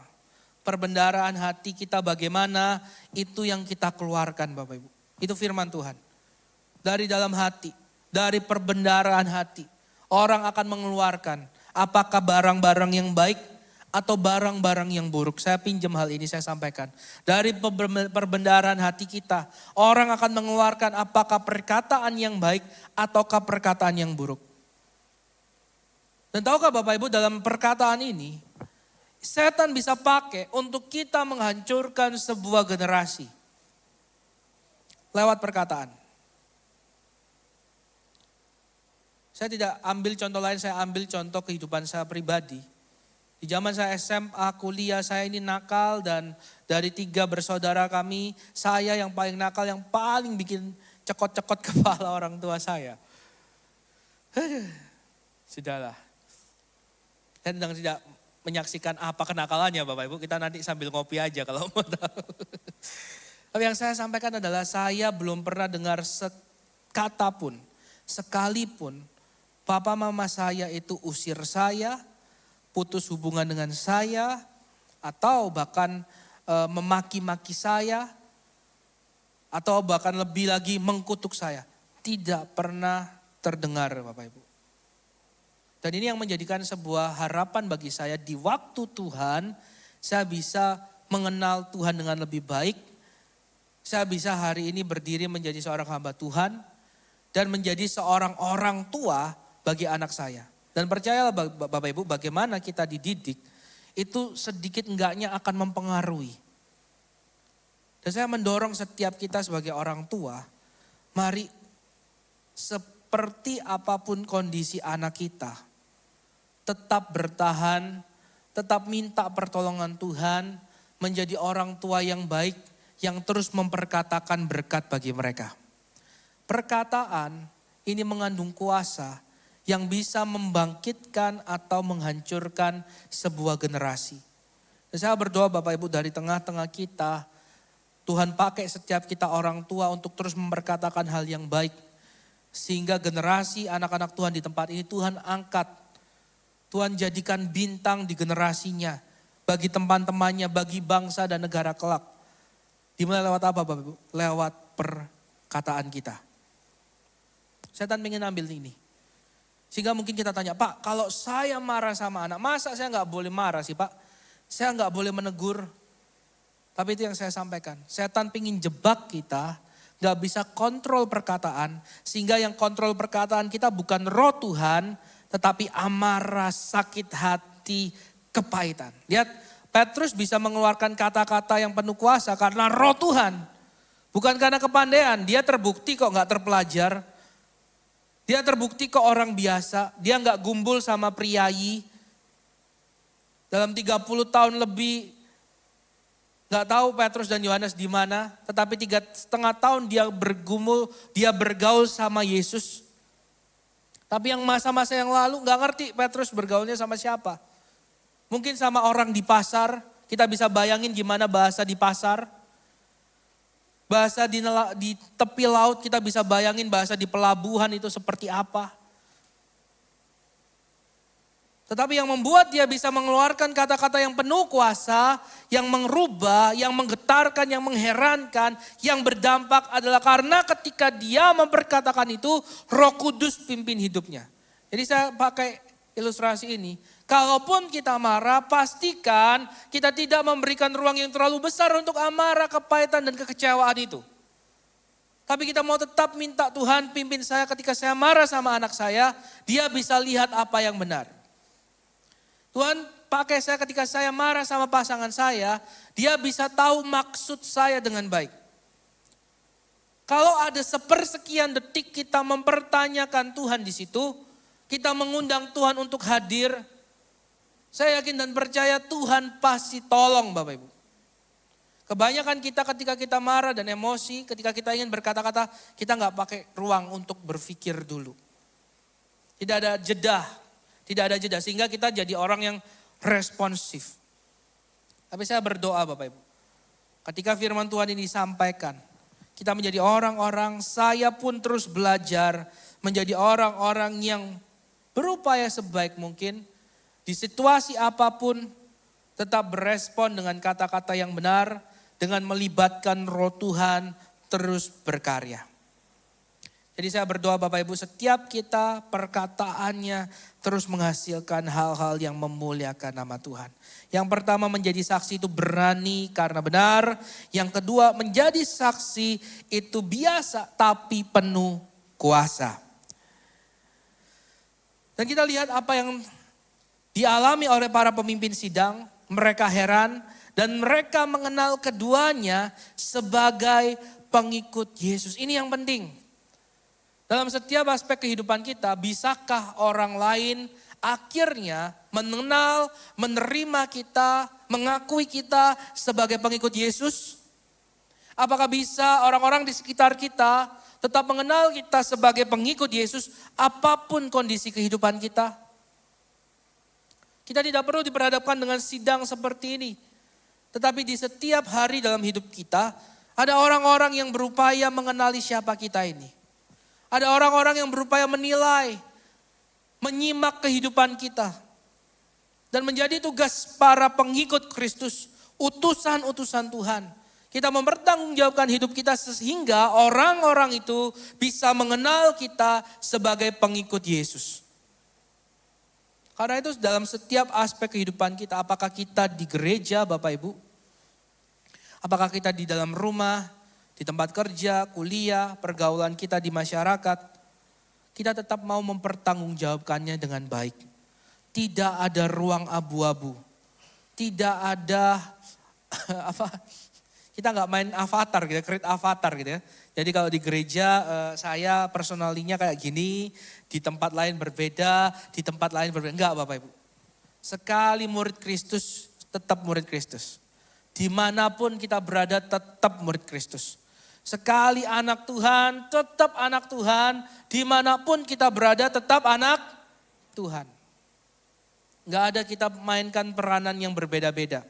Speaker 2: Perbendaharaan hati kita bagaimana, itu yang kita keluarkan Bapak Ibu. Itu firman Tuhan. Dari dalam hati, dari perbendaharaan hati. Orang akan mengeluarkan apakah barang-barang yang baik atau barang-barang yang buruk. Saya pinjam hal ini, saya sampaikan. Dari perbendaharaan hati kita, orang akan mengeluarkan apakah perkataan yang baik ataukah perkataan yang buruk. Dan tahukah Bapak Ibu, dalam perkataan ini, setan bisa pakai untuk kita menghancurkan sebuah generasi. Lewat perkataan. Saya tidak ambil contoh lain, saya ambil contoh kehidupan saya pribadi. Di zaman saya SMA, kuliah, saya ini nakal dan dari 3 bersaudara kami, saya yang paling nakal, yang paling bikin cekot-cekot kepala orang tua saya. Sudahlah. Saya sedang tidak menyaksikan apa kenakalannya Bapak Ibu, kita nanti sambil ngopi aja kalau mau tahu. Tapi yang saya sampaikan adalah saya belum pernah dengar sekata pun, sekalipun, papa mama saya itu usir saya, putus hubungan dengan saya, atau bahkan memaki-maki saya, atau bahkan lebih lagi mengkutuk saya. Tidak pernah terdengar Bapak Ibu. Dan ini yang menjadikan sebuah harapan bagi saya, di waktu Tuhan, saya bisa mengenal Tuhan dengan lebih baik. Saya bisa hari ini berdiri menjadi seorang hamba Tuhan, dan menjadi seorang orang tua bagi anak saya. Dan percayalah Bapak Ibu, bagaimana kita dididik, itu sedikit enggaknya akan mempengaruhi. Dan saya mendorong setiap kita sebagai orang tua, mari seperti apapun kondisi anak kita, tetap bertahan, tetap minta pertolongan Tuhan, menjadi orang tua yang baik, yang terus memperkatakan berkat bagi mereka. Perkataan ini mengandung kuasa, yang bisa membangkitkan atau menghancurkan sebuah generasi. Dan saya berdoa Bapak Ibu, dari tengah-tengah kita, Tuhan pakai setiap kita orang tua untuk terus memperkatakan hal yang baik. Sehingga generasi anak-anak Tuhan di tempat ini Tuhan angkat. Tuhan jadikan bintang di generasinya. Bagi teman-temannya, bagi bangsa dan negara kelak. Dimulai lewat apa Bapak Ibu? Lewat perkataan kita. Setan ingin ambil ini. Sehingga mungkin kita tanya, Pak, kalau saya marah sama anak, masa saya nggak boleh marah sih Pak? Saya nggak boleh menegur. Tapi itu yang saya sampaikan. Setan pingin jebak kita, nggak bisa kontrol perkataan. Sehingga yang kontrol perkataan kita bukan roh Tuhan, tetapi amarah, sakit hati, kepahitan. Lihat, Petrus bisa mengeluarkan kata-kata yang penuh kuasa karena roh Tuhan. Bukan karena kepandaian, dia terbukti kok nggak terpelajar. Dia terbukti kok orang biasa, dia nggak gumbul sama priayi. Dalam 30 tahun lebih, nggak tahu Petrus dan Yohanes di mana, tetapi 3,5 tahun dia bergumul, dia bergaul sama Yesus. Tapi yang masa-masa yang lalu nggak ngerti Petrus bergaulnya sama siapa. Mungkin sama orang di pasar, kita bisa bayangin gimana bahasa di pasar. Bahasa di tepi laut kita bisa bayangin bahasa di pelabuhan itu seperti apa. Tetapi yang membuat dia bisa mengeluarkan kata-kata yang penuh kuasa, yang merubah, yang menggetarkan, yang mengherankan, yang berdampak adalah karena ketika dia memperkatakan itu, Roh Kudus pimpin hidupnya. Jadi saya pakai ilustrasi ini. Kalaupun kita marah, pastikan kita tidak memberikan ruang yang terlalu besar untuk amarah, kepahitan, dan kekecewaan itu. Tapi kita mau tetap minta Tuhan pimpin saya ketika saya marah sama anak saya, dia bisa lihat apa yang benar. Tuhan pakai saya ketika saya marah sama pasangan saya, dia bisa tahu maksud saya dengan baik. Kalau ada sepersekian detik kita mempertanyakan Tuhan di situ, kita mengundang Tuhan untuk hadir, saya yakin dan percaya Tuhan pasti tolong Bapak Ibu. Kebanyakan kita ketika kita marah dan emosi, ketika kita ingin berkata-kata, kita nggak pakai ruang untuk berpikir dulu. Tidak ada jeda, sehingga kita jadi orang yang responsif. Tapi saya berdoa Bapak Ibu, ketika firman Tuhan ini disampaikan, kita menjadi orang-orang, saya pun terus belajar menjadi orang-orang yang berupaya sebaik mungkin, di situasi apapun tetap berespon dengan kata-kata yang benar, dengan melibatkan roh Tuhan terus berkarya. Jadi saya berdoa Bapak Ibu, setiap kita perkataannya terus menghasilkan hal-hal yang memuliakan nama Tuhan. Yang pertama, menjadi saksi itu berani karena benar. Yang kedua, menjadi saksi itu biasa tapi penuh kuasa. Dan kita lihat apa yang dialami oleh para pemimpin sidang. Mereka heran dan mereka mengenal keduanya sebagai pengikut Yesus. Ini yang penting. Dalam setiap aspek kehidupan kita, bisakah orang lain akhirnya mengenal, menerima kita, mengakui kita sebagai pengikut Yesus? Apakah bisa orang-orang di sekitar kita tetap mengenal kita sebagai pengikut Yesus apapun kondisi kehidupan kita? Kita tidak perlu diperhadapkan dengan sidang seperti ini. Tetapi di setiap hari dalam hidup kita, ada orang-orang yang berupaya mengenali siapa kita ini. Ada orang-orang yang berupaya menilai, menyimak kehidupan kita. Dan menjadi tugas para pengikut Kristus, utusan-utusan Tuhan. Kita mempertanggungjawabkan hidup kita sehingga orang-orang itu bisa mengenal kita sebagai pengikut Yesus. Karena itu dalam setiap aspek kehidupan kita, apakah kita di gereja Bapak Ibu, apakah kita di dalam rumah, di tempat kerja, kuliah, pergaulan kita di masyarakat, kita tetap mau mempertanggungjawabkannya dengan baik. Tidak ada ruang abu-abu, tidak ada kita nggak main avatar gitu, create avatar gitu ya. Jadi kalau di gereja saya personalinya kayak gini, di tempat lain berbeda, di tempat lain berbeda. Enggak Bapak Ibu. Sekali murid Kristus, tetap murid Kristus. Dimanapun kita berada, tetap murid Kristus. Sekali anak Tuhan, tetap anak Tuhan. Dimanapun kita berada, tetap anak Tuhan. Enggak ada kita mainkan peranan yang berbeda-beda.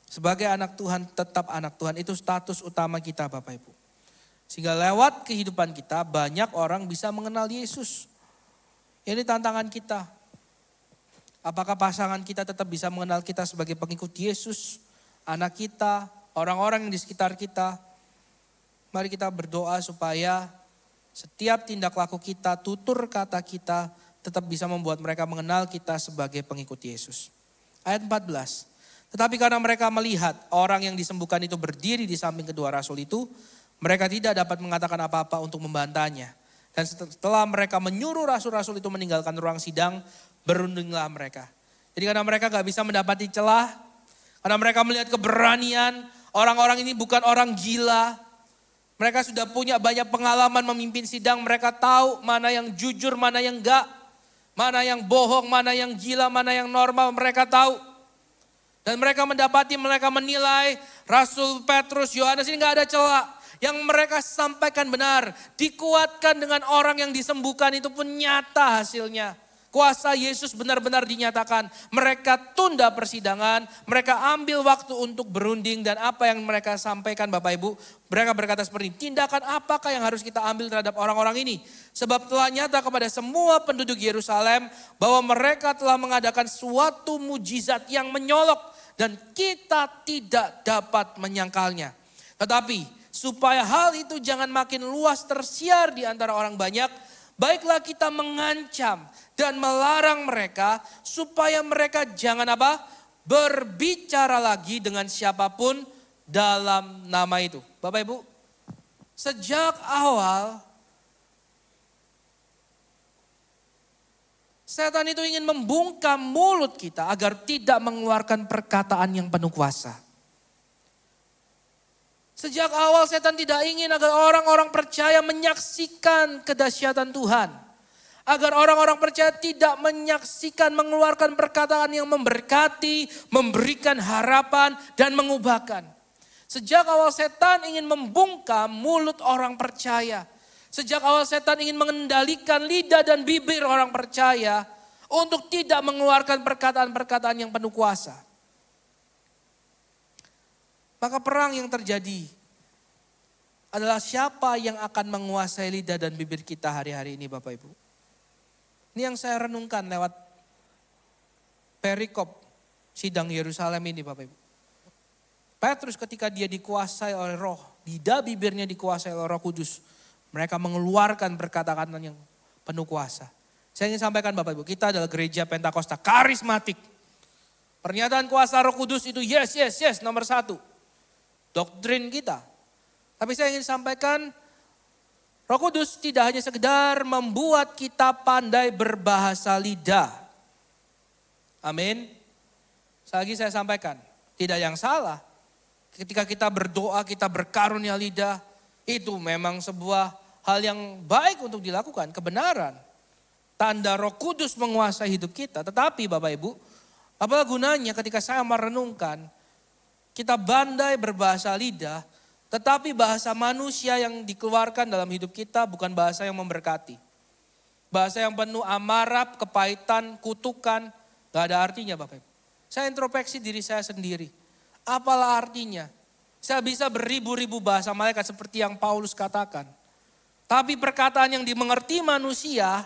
Speaker 2: Sebagai anak Tuhan, tetap anak Tuhan. Itu status utama kita Bapak Ibu. Sehingga lewat kehidupan kita banyak orang bisa mengenal Yesus. Ini tantangan kita. Apakah pasangan kita tetap bisa mengenal kita sebagai pengikut Yesus? Anak kita, orang-orang yang di sekitar kita. Mari kita berdoa supaya setiap tindak laku kita, tutur kata kita tetap bisa membuat mereka mengenal kita sebagai pengikut Yesus. Ayat 14. Tetapi karena mereka melihat orang yang disembuhkan itu berdiri di samping kedua rasul itu, mereka tidak dapat mengatakan apa-apa untuk membantahnya. Dan setelah mereka menyuruh rasul-rasul itu meninggalkan ruang sidang, berundinglah mereka. Jadi karena mereka gak bisa mendapati celah, karena mereka melihat keberanian, orang-orang ini bukan orang gila. Mereka sudah punya banyak pengalaman memimpin sidang, mereka tahu mana yang jujur, mana yang enggak. Mana yang bohong, mana yang gila, mana yang normal, mereka tahu. Dan mereka mendapati, mereka menilai Rasul Petrus, Yohanes ini gak ada celah. Yang mereka sampaikan benar, dikuatkan dengan orang yang disembuhkan itu pun nyata hasilnya. Kuasa Yesus benar-benar dinyatakan. Mereka tunda persidangan, mereka ambil waktu untuk berunding dan apa yang mereka sampaikan Bapak Ibu. Mereka berkata seperti ini, tindakan apakah yang harus kita ambil terhadap orang-orang ini? Sebab telah nyata kepada semua penduduk Yerusalem bahwa mereka telah mengadakan suatu mujizat yang menyolok dan kita tidak dapat menyangkalnya. Tetapi supaya hal itu jangan makin luas tersiar di antara orang banyak, baiklah kita mengancam dan melarang mereka supaya mereka jangan apa? Berbicara lagi dengan siapapun dalam nama itu. Bapak Ibu, sejak awal Setan itu ingin membungkam mulut kita agar tidak mengeluarkan perkataan yang penuh kuasa. Sejak awal setan tidak ingin agar orang-orang percaya menyaksikan kedahsyatan Tuhan. Agar orang-orang percaya tidak menyaksikan, mengeluarkan perkataan yang memberkati, memberikan harapan dan mengubahkan. Sejak awal setan ingin membungkam mulut orang percaya. Sejak awal setan ingin mengendalikan lidah dan bibir orang percaya untuk tidak mengeluarkan perkataan-perkataan yang penuh kuasa. Maka perang yang terjadi adalah siapa yang akan menguasai lidah dan bibir kita hari-hari ini Bapak Ibu. Ini yang saya renungkan lewat perikop sidang Yerusalem ini Bapak Ibu. Petrus ketika dia dikuasai oleh roh, lidah bibirnya dikuasai oleh Roh Kudus. Mereka mengeluarkan perkataan yang penuh kuasa. Saya ingin sampaikan Bapak Ibu, kita adalah gereja Pentakosta karismatik. Pernyataan kuasa Roh Kudus itu yes nomor 1. Doktrin kita. Tapi saya ingin sampaikan Roh Kudus tidak hanya sekedar membuat kita pandai berbahasa lidah. Amin. Lagi saya sampaikan, tidak yang salah. Ketika kita berdoa, kita berkarunia lidah, itu memang sebuah hal yang baik untuk dilakukan, kebenaran. Tanda Roh Kudus menguasai hidup kita. Tetapi Bapak Ibu, apa gunanya ketika saya merenungkan, kita pandai berbahasa lidah, tetapi bahasa manusia yang dikeluarkan dalam hidup kita bukan bahasa yang memberkati. Bahasa yang penuh amarah, kepahitan, kutukan, gak ada artinya Bapak Ibu. Saya introspeksi diri saya sendiri. Apalah artinya? Saya bisa beribu-ribu bahasa malaikat seperti yang Paulus katakan. Tapi perkataan yang dimengerti manusia,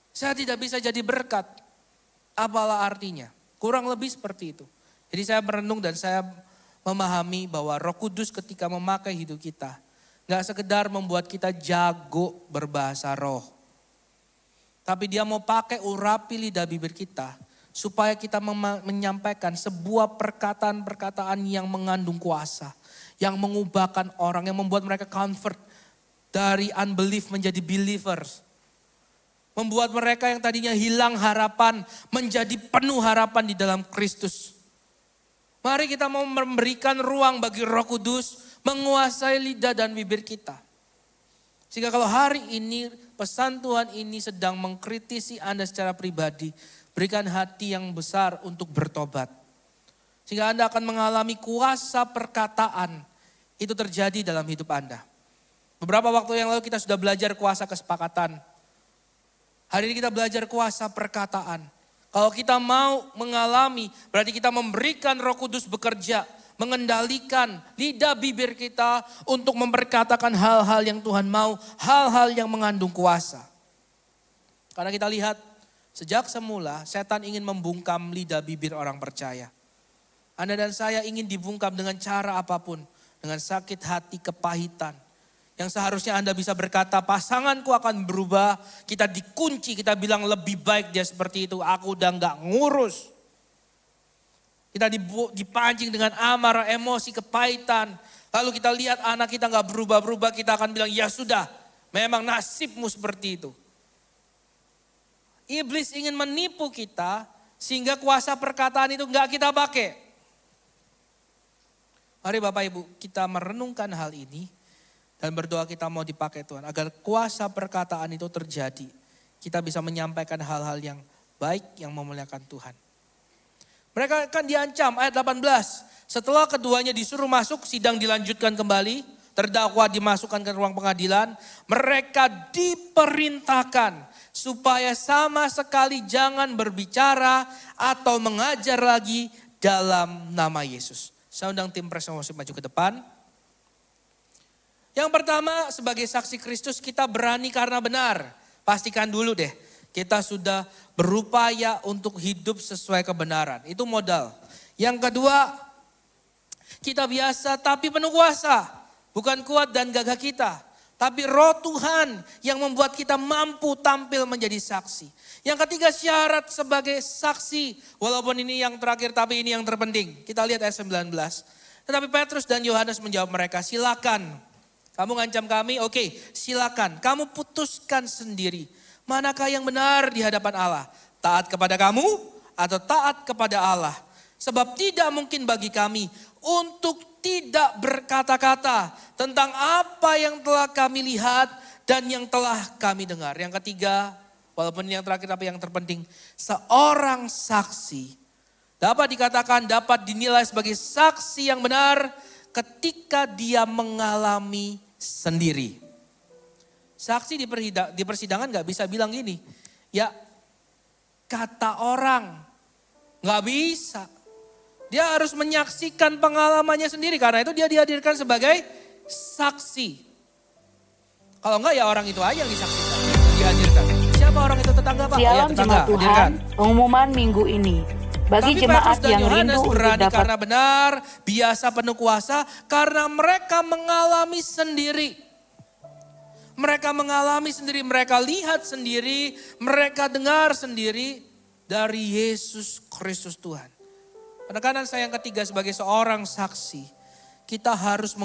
Speaker 2: saya tidak bisa jadi berkat. Apalah artinya? Kurang lebih seperti itu. Jadi saya merenung dan saya memahami bahwa Roh Kudus ketika memakai hidup kita, gak sekedar membuat kita jago berbahasa roh. Tapi dia mau pakai urapi lidah bibir kita, supaya kita menyampaikan sebuah perkataan-perkataan yang mengandung kuasa. Yang mengubahkan orang, yang membuat mereka convert dari unbelief menjadi believers. Membuat mereka yang tadinya hilang harapan, menjadi penuh harapan di dalam Kristus. Mari kita mau memberikan ruang bagi Roh Kudus menguasai lidah dan bibir kita. Sehingga kalau hari ini pesan Tuhan ini sedang mengkritisi Anda secara pribadi, berikan hati yang besar untuk bertobat. Sehingga Anda akan mengalami kuasa perkataan itu terjadi dalam hidup Anda. Beberapa waktu yang lalu kita sudah belajar kuasa kesepakatan. Hari ini kita belajar kuasa perkataan. Kalau kita mau mengalami, berarti kita memberikan Roh Kudus bekerja, mengendalikan lidah bibir kita untuk memperkatakan hal-hal yang Tuhan mau, hal-hal yang mengandung kuasa. Karena kita lihat, sejak semula setan ingin membungkam lidah bibir orang percaya. Anda dan saya ingin dibungkam dengan cara apapun, dengan sakit hati, kepahitan. Yang seharusnya Anda bisa berkata, pasanganku akan berubah. Kita dikunci, kita bilang lebih baik dia seperti itu. Aku udah gak ngurus. Kita dipancing dengan amarah, emosi, kepahitan. Lalu kita lihat anak kita gak berubah-berubah. Kita akan bilang, ya sudah, memang nasibmu seperti itu. Iblis ingin menipu kita, sehingga kuasa perkataan itu gak kita pakai. Mari Bapak Ibu, kita merenungkan hal ini. Dan berdoa kita mau dipakai Tuhan. Agar kuasa perkataan itu terjadi. Kita bisa menyampaikan hal-hal yang baik yang memuliakan Tuhan. Mereka akan diancam ayat 18. Setelah keduanya disuruh masuk, sidang dilanjutkan kembali. Terdakwa dimasukkan ke ruang pengadilan. Mereka diperintahkan supaya sama sekali jangan berbicara atau mengajar lagi dalam nama Yesus. Saya undang tim Praise and Worship maju ke depan. Yang pertama, sebagai saksi Kristus kita berani karena benar. Pastikan dulu deh, kita sudah berupaya untuk hidup sesuai kebenaran. Itu modal. Yang kedua, kita biasa tapi penuh kuasa. Bukan kuat dan gagah kita. Tapi roh Tuhan yang membuat kita mampu tampil menjadi saksi. Yang ketiga, syarat sebagai saksi. Walaupun ini yang terakhir tapi ini yang terpenting. Kita lihat ayat 19. Tetapi Petrus dan Yohanes menjawab mereka, silakan. Kamu ngancam kami, oke, silakan. Kamu putuskan sendiri. Manakah yang benar di hadapan Allah? Taat kepada kamu atau taat kepada Allah? Sebab tidak mungkin bagi kami untuk tidak berkata-kata tentang apa yang telah kami lihat dan yang telah kami dengar. Yang ketiga, walaupun yang terakhir tapi yang terpenting, seorang saksi dapat dikatakan dapat dinilai sebagai saksi yang benar ketika dia mengalami sendiri. Saksi di persidangan gak bisa bilang gini, ya kata orang, gak bisa. Dia harus menyaksikan pengalamannya sendiri, karena itu dia dihadirkan sebagai saksi. Kalau enggak ya orang itu aja yang disaksikan, yang dihadirkan. Siapa orang itu, tetangga Pak?
Speaker 3: Sialam
Speaker 2: tetangga,
Speaker 3: Jemaat Tuhan,
Speaker 2: hadirkan.
Speaker 3: pengumuman minggu ini. Bagi
Speaker 2: Tapi
Speaker 3: jemaat
Speaker 2: Petrus dan
Speaker 3: yang
Speaker 2: Yohanes
Speaker 3: rindu untuk
Speaker 2: berani
Speaker 3: dapat
Speaker 2: karena benar, biasa penuh kuasa, karena mereka mengalami sendiri. Mereka mengalami sendiri, mereka lihat sendiri, mereka dengar sendiri dari Yesus Kristus Tuhan. Penekanan saya yang ketiga sebagai seorang saksi, kita harus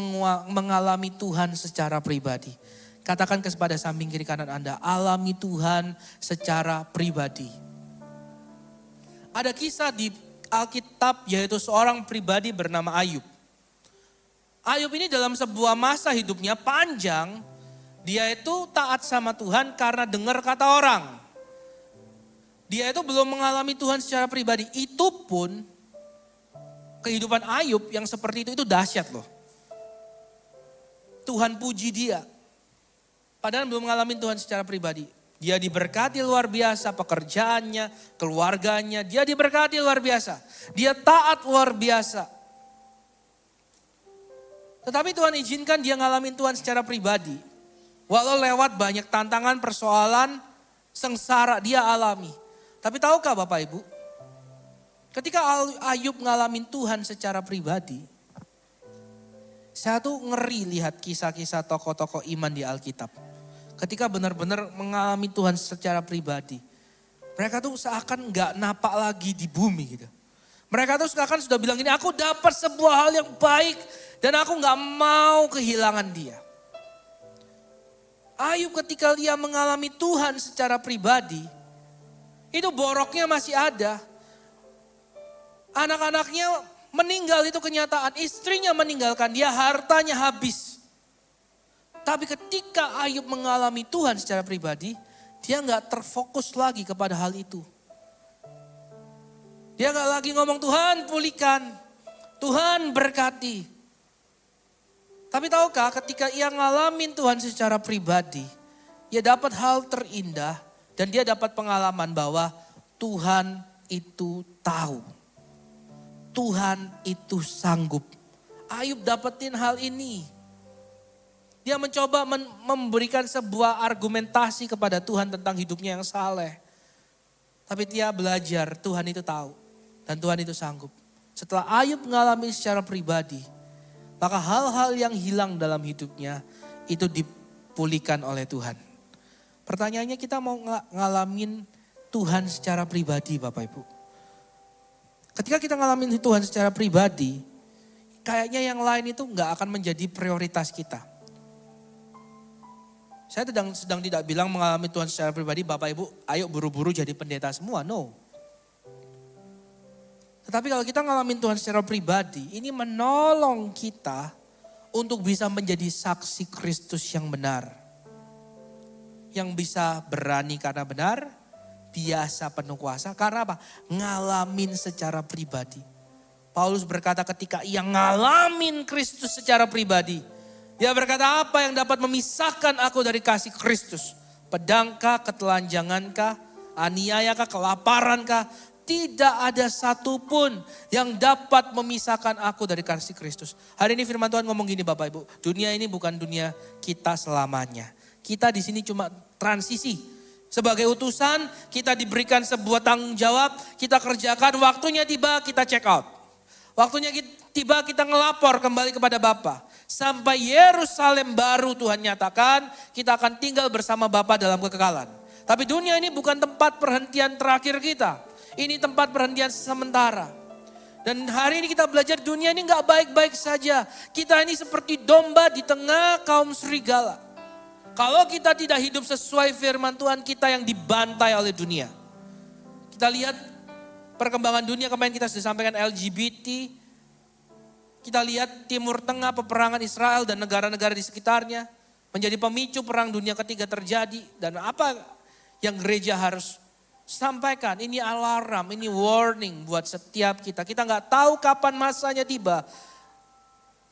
Speaker 2: mengalami Tuhan secara pribadi. Katakan kepada samping kiri kanan Anda, alami Tuhan secara pribadi. Ada kisah di Alkitab yaitu seorang pribadi bernama Ayub. Ayub ini dalam sebuah masa hidupnya panjang, dia itu taat sama Tuhan karena dengar kata orang. Dia itu belum mengalami Tuhan secara pribadi. Itu pun kehidupan Ayub yang seperti itu dahsyat loh. Tuhan puji dia. Padahal belum mengalami Tuhan secara pribadi. Dia diberkati luar biasa pekerjaannya, keluarganya. Dia diberkati luar biasa. Dia taat luar biasa. Tetapi Tuhan izinkan dia ngalamin Tuhan secara pribadi. Walau lewat banyak tantangan, persoalan, sengsara dia alami. Tapi tahukah Bapak Ibu? Ketika Ayub ngalamin Tuhan secara pribadi, saya tuh ngeri lihat kisah-kisah tokoh-tokoh iman di Alkitab. Ketika benar-benar mengalami Tuhan secara pribadi, mereka tuh seakan gak napak lagi di bumi gitu. Mereka tuh seakan sudah bilang gini, aku dapat sebuah hal yang baik dan aku gak mau kehilangan dia. Ayub ketika dia mengalami Tuhan secara pribadi, itu boroknya masih ada. Anak-anaknya meninggal itu kenyataan, istrinya meninggalkan dia, hartanya habis. Tapi ketika Ayub mengalami Tuhan secara pribadi, dia gak terfokus lagi kepada hal itu. Dia gak lagi ngomong Tuhan pulihkan, Tuhan berkati. Tapi tahukah ketika ia ngalamin Tuhan secara pribadi, ia dapat hal terindah dan dia dapat pengalaman bahwa Tuhan itu tahu. Tuhan itu sanggup. Ayub dapetin hal ini. Dia mencoba memberikan sebuah argumentasi kepada Tuhan tentang hidupnya yang saleh. Tapi dia belajar Tuhan itu tahu. Dan Tuhan itu sanggup. Setelah Ayub mengalami secara pribadi, maka hal-hal yang hilang dalam hidupnya itu dipulihkan oleh Tuhan. Pertanyaannya, kita mau ngalamin Tuhan secara pribadi Bapak Ibu? Ketika kita ngalamin Tuhan secara pribadi, kayaknya yang lain itu gak akan menjadi prioritas kita. Saya sedang tidak bilang mengalami Tuhan secara pribadi, Bapak Ibu ayo buru-buru jadi pendeta semua, no. Tetapi kalau kita ngalamin Tuhan secara pribadi, ini menolong kita untuk bisa menjadi saksi Kristus yang benar. Yang bisa berani karena benar, biasa penuh kuasa. Karena apa? Ngalamin secara pribadi. Paulus berkata ketika ia ngalamin Kristus secara pribadi, dia berkata, apa yang dapat memisahkan aku dari kasih Kristus? Pedangkah, ketelanjangankah, aniayakah, kelaparankah? Tidak ada satupun yang dapat memisahkan aku dari kasih Kristus. Hari ini firman Tuhan ngomong gini Bapak Ibu, dunia ini bukan dunia kita selamanya. Kita di sini cuma transisi. Sebagai utusan kita diberikan sebuah tanggung jawab, kita kerjakan, waktunya tiba kita check out. Waktunya tiba kita ngelapor kembali kepada Bapa. Sampai Yerusalem baru Tuhan nyatakan kita akan tinggal bersama Bapa dalam kekekalan. Tapi dunia ini bukan tempat perhentian terakhir kita. Ini tempat perhentian sementara. Dan hari ini kita belajar dunia ini gak baik-baik saja. Kita ini seperti domba di tengah kaum serigala. Kalau kita tidak hidup sesuai firman Tuhan, kita yang dibantai oleh dunia. Kita lihat perkembangan dunia, kemarin kita sudah sampaikan LGBT. Kita lihat Timur Tengah, peperangan Israel dan negara-negara di sekitarnya menjadi pemicu perang dunia ketiga terjadi. Dan apa yang gereja harus sampaikan? Ini alarm, ini warning buat setiap kita. Kita nggak tahu kapan masanya tiba.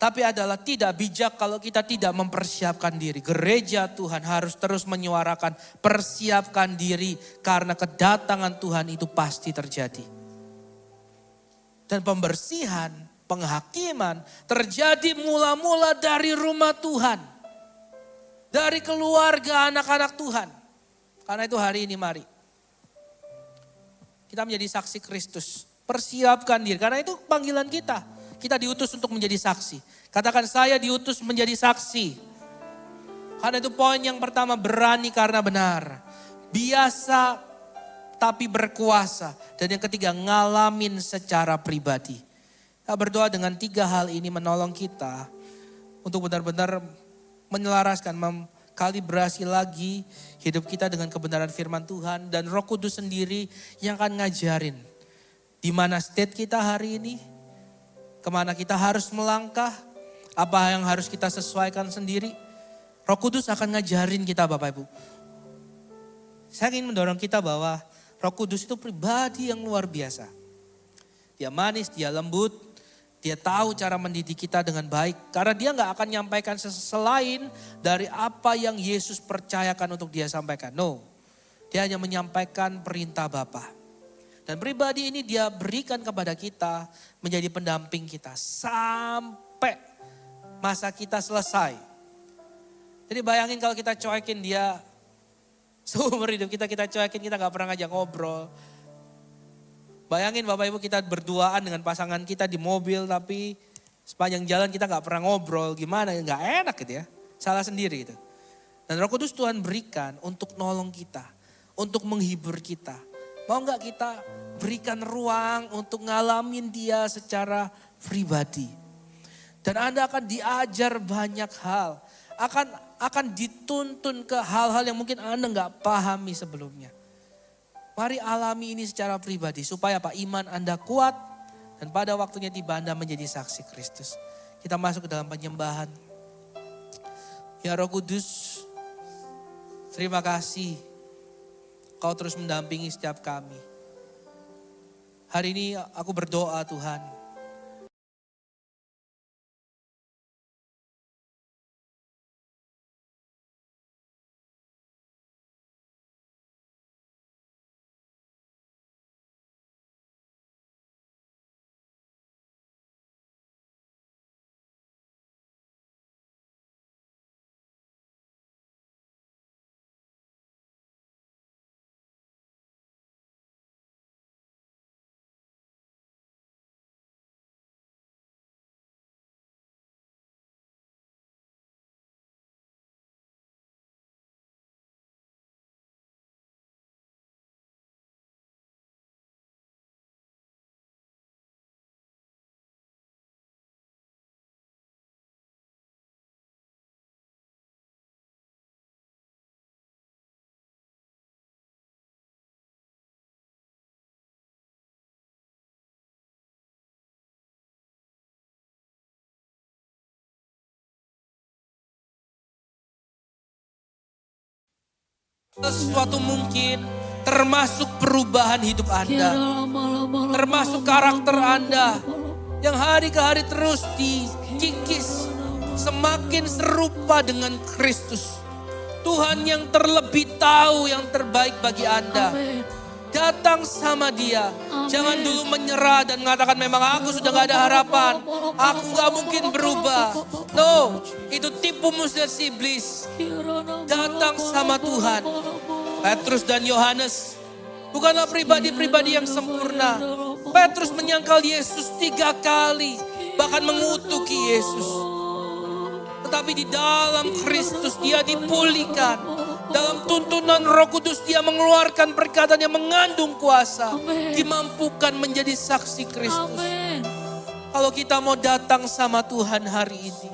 Speaker 2: Tapi adalah tidak bijak kalau kita tidak mempersiapkan diri. Gereja Tuhan harus terus menyuarakan, persiapkan diri karena kedatangan Tuhan itu pasti terjadi. Dan pembersihan, penghakiman terjadi mula-mula dari rumah Tuhan. Dari keluarga anak-anak Tuhan. Karena itu hari ini mari kita menjadi saksi Kristus. Persiapkan diri, karena itu panggilan kita. Kita diutus untuk menjadi saksi. Katakan, saya diutus menjadi saksi. Karena itu poin yang pertama, berani karena benar. Biasa tapi berkuasa. Dan yang ketiga, ngalamin secara pribadi. Kita berdoa dengan 3 hal ini menolong kita untuk benar-benar menyelaraskan, mengkalibrasi lagi hidup kita dengan kebenaran firman Tuhan. Dan Roh Kudus sendiri yang akan ngajarin di mana state kita hari ini, kemana kita harus melangkah, apa yang harus kita sesuaikan sendiri. Roh Kudus akan ngajarin kita Bapak Ibu. Saya ingin mendorong kita bahwa Roh Kudus itu pribadi yang luar biasa. Dia manis, dia lembut, dia tahu cara mendidik kita dengan baik. Karena dia gak akan nyampaikan selain dari apa yang Yesus percayakan untuk dia sampaikan. No, dia hanya menyampaikan perintah Bapa. Dan pribadi ini dia berikan kepada kita menjadi pendamping kita sampai masa kita selesai. Jadi bayangin kalau kita cuekin dia, seumur hidup kita cuekin, kita gak pernah ngajak ngobrol. Bayangin Bapak Ibu, kita berduaan dengan pasangan kita di mobil tapi sepanjang jalan kita gak pernah ngobrol, gimana, gak enak gitu ya. Salah sendiri itu. Dan Roh Kudus Tuhan berikan untuk nolong kita, untuk menghibur kita. Mau gak kita berikan ruang untuk ngalamin dia secara pribadi. Dan Anda akan diajar banyak hal. Akan dituntun ke hal-hal yang mungkin Anda gak pahami sebelumnya. Mari alami ini secara pribadi supaya apa? Iman Anda kuat dan pada waktunya tiba Anda menjadi saksi Kristus. Kita masuk ke dalam penyembahan. Ya Roh Kudus, terima kasih. Kau terus mendampingi setiap kami. Hari ini aku berdoa Tuhan. Sesuatu mungkin termasuk perubahan hidup Anda. Termasuk karakter Anda yang hari ke hari terus dikikis. Semakin serupa dengan Kristus. Tuhan yang terlebih tahu yang terbaik bagi Anda. Datang sama dia. Jangan dulu menyerah dan mengatakan memang aku sudah gak ada harapan. Aku gak mungkin berubah. No, itu tipu musnah iblis. Datang sama Tuhan. Petrus dan Yohanes bukanlah pribadi-pribadi yang sempurna. Petrus menyangkal Yesus 3 kali. Bahkan mengutuki Yesus. Tetapi di dalam Kristus dia dipulihkan. Dalam tuntunan Roh Kudus dia mengeluarkan perkataan yang mengandung kuasa. Dimampukan menjadi saksi Kristus. Kalau kita mau datang sama Tuhan hari ini.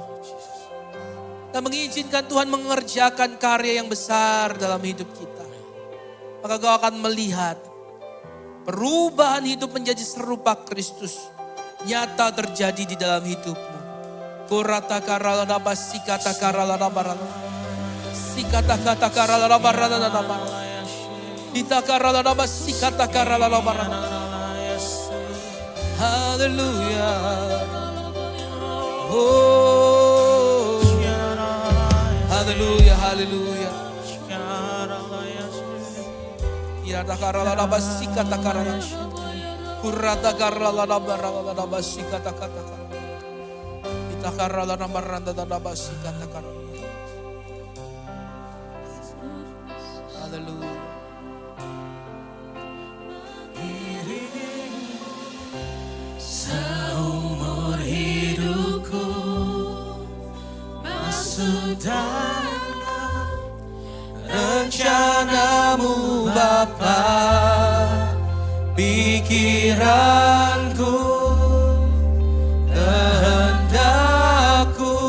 Speaker 2: Dan mengizinkan Tuhan mengerjakan karya yang besar dalam hidup kita. Maka kau akan melihat Perubahan hidup menjadi serupa Kristus nyata terjadi di dalam hidupmu. Kurata karala nabas sikata karala nabaran. Sikata kata karala nabaran nabaran. Kita karala nabas sikata karala nabaran. Haleluya. Oh. Haleluya, haleluya. Kita karala nabas sikata karala. Kurata karala nabaran sikata kata. Kita karala nabaran nabas sikata karala. Haleluya.
Speaker 1: Seumur hidupku masuk dalam rencanamu Bapa. Pikiranku, kehendakku,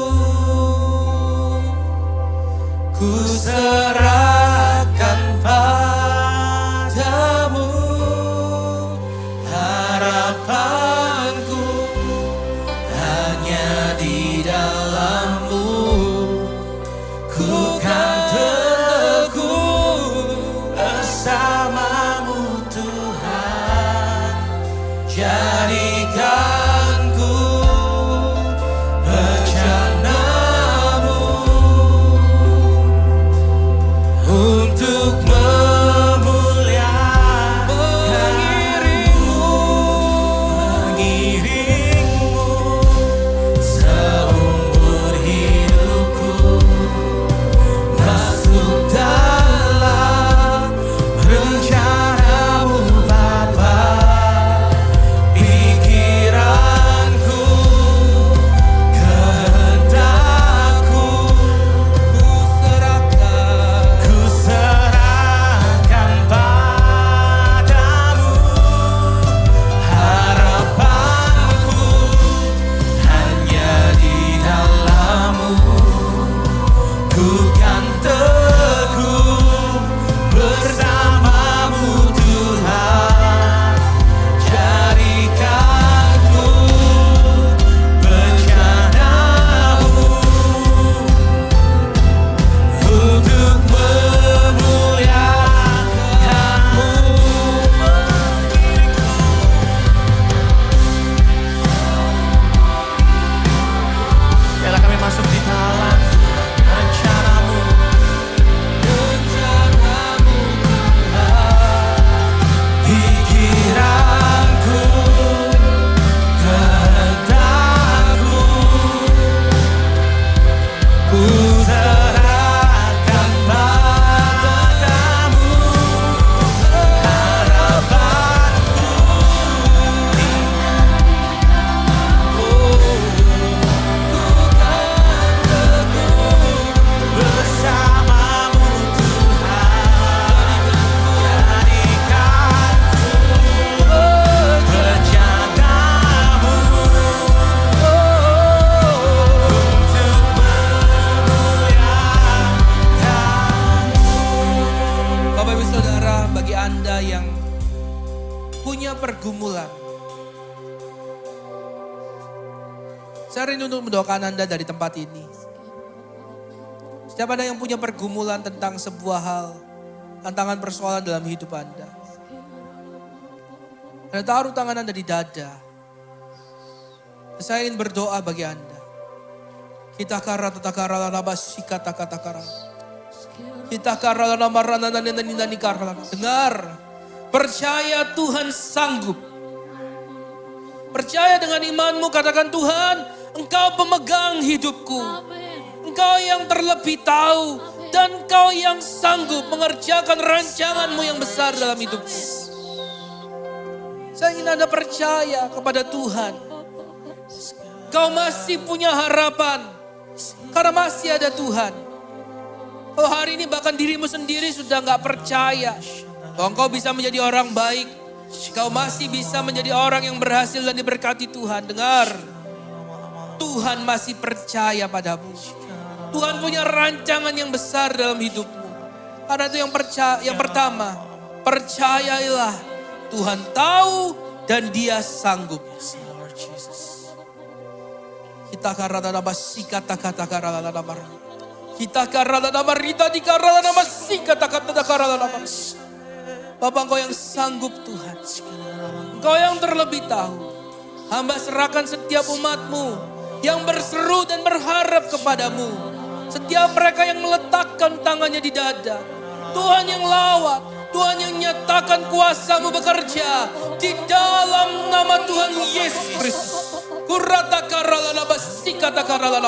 Speaker 1: ku serahkan padamu. Harapanku hanya di dalam-Mu. Ku kan teguh bersama-Mu Tuhan. Jadikanku rencana-Mu untuk mengiringmu seumur hidupku masuk dalam rencana-Mu Bapa. Pikiranku, kehendakku, ku serahkan padamu. Harapanku hanya di dalam-Mu. Ku kan teguh bersama-Mu Tuhan. Jadikanku rencana-Mu untuk memuliakan-Mu. Biarlah kami masuk di dalam rencana-Mu. Rencana-Mu Tuhan. Pikiranku, kehendakku, ku serahkan padamu. Harapanku bersama-Mu Tuhan. Jadikanku rencana-Mu untuk memuliakan-Mu.
Speaker 2: Bapak Ibu Saudara, bagi Anda yang punya pergumulan, saya rindu untuk mendoakan Anda dari tempat ini. Setiap Anda yang punya pergumulan tentang sebuah hal, tantangan persoalan dalam hidup Anda, Anda taruh tangan Anda di dada. Saya ingin berdoa bagi Anda. Kita kara tata kara labas sikata kata kara. Kita kara nama rana nani kara. Dengar, percaya Tuhan sanggup. Percaya dengan imanmu, katakan Tuhan, Engkau pemegang hidupku. Engkau yang terlebih tahu dan Engkau yang sanggup mengerjakan rancangan-Mu yang besar dalam hidupku. Saya ingin Anda percaya kepada Tuhan. Kau masih punya harapan karena masih ada Tuhan. Oh, hari ini bahkan dirimu sendiri sudah gak percaya bahwa engkau bisa menjadi orang baik. Kau masih bisa menjadi orang yang berhasil dan diberkati Tuhan. Dengar, Tuhan masih percaya padamu. Tuhan punya rancangan yang besar dalam hidupmu. Karena itu yang pertama, percayailah Tuhan tahu dan Dia sanggup.
Speaker 1: Yes, Lord Jesus.
Speaker 2: Kita karena nama sikata kata karena nama. Kita karena nama rita di karena nama sikata kata karena nama. Bapa, Engkau yang sanggup Tuhan. Engkau yang terlebih tahu. Hamba serahkan setiap umat-Mu yang berseru dan berharap kepadamu. Setiap mereka yang meletakkan tangannya di dada. Tuhan yang lawat, Tuhan yang nyatakan kuasa-Mu bekerja di dalam nama Tuhan Yesus Kristus. Kurata karala basikata karala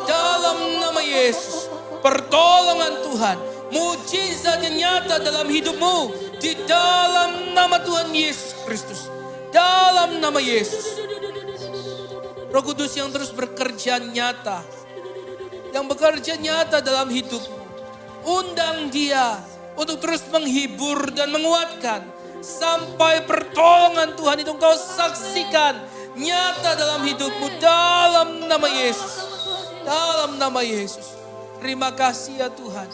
Speaker 2: dalam nama Yesus. Pertolongan Tuhan, mujizat yang nyata dalam hidupmu di dalam nama Tuhan Yesus Kristus. Dalam nama Yesus. Roh Kudus yang terus bekerja nyata. Yang bekerja nyata dalam hidupmu. Undang Dia untuk terus menghibur dan menguatkan. Sampai pertolongan Tuhan itu engkau saksikan nyata dalam hidupmu. Dalam nama Yesus. Dalam nama Yesus. Terima kasih ya Tuhan.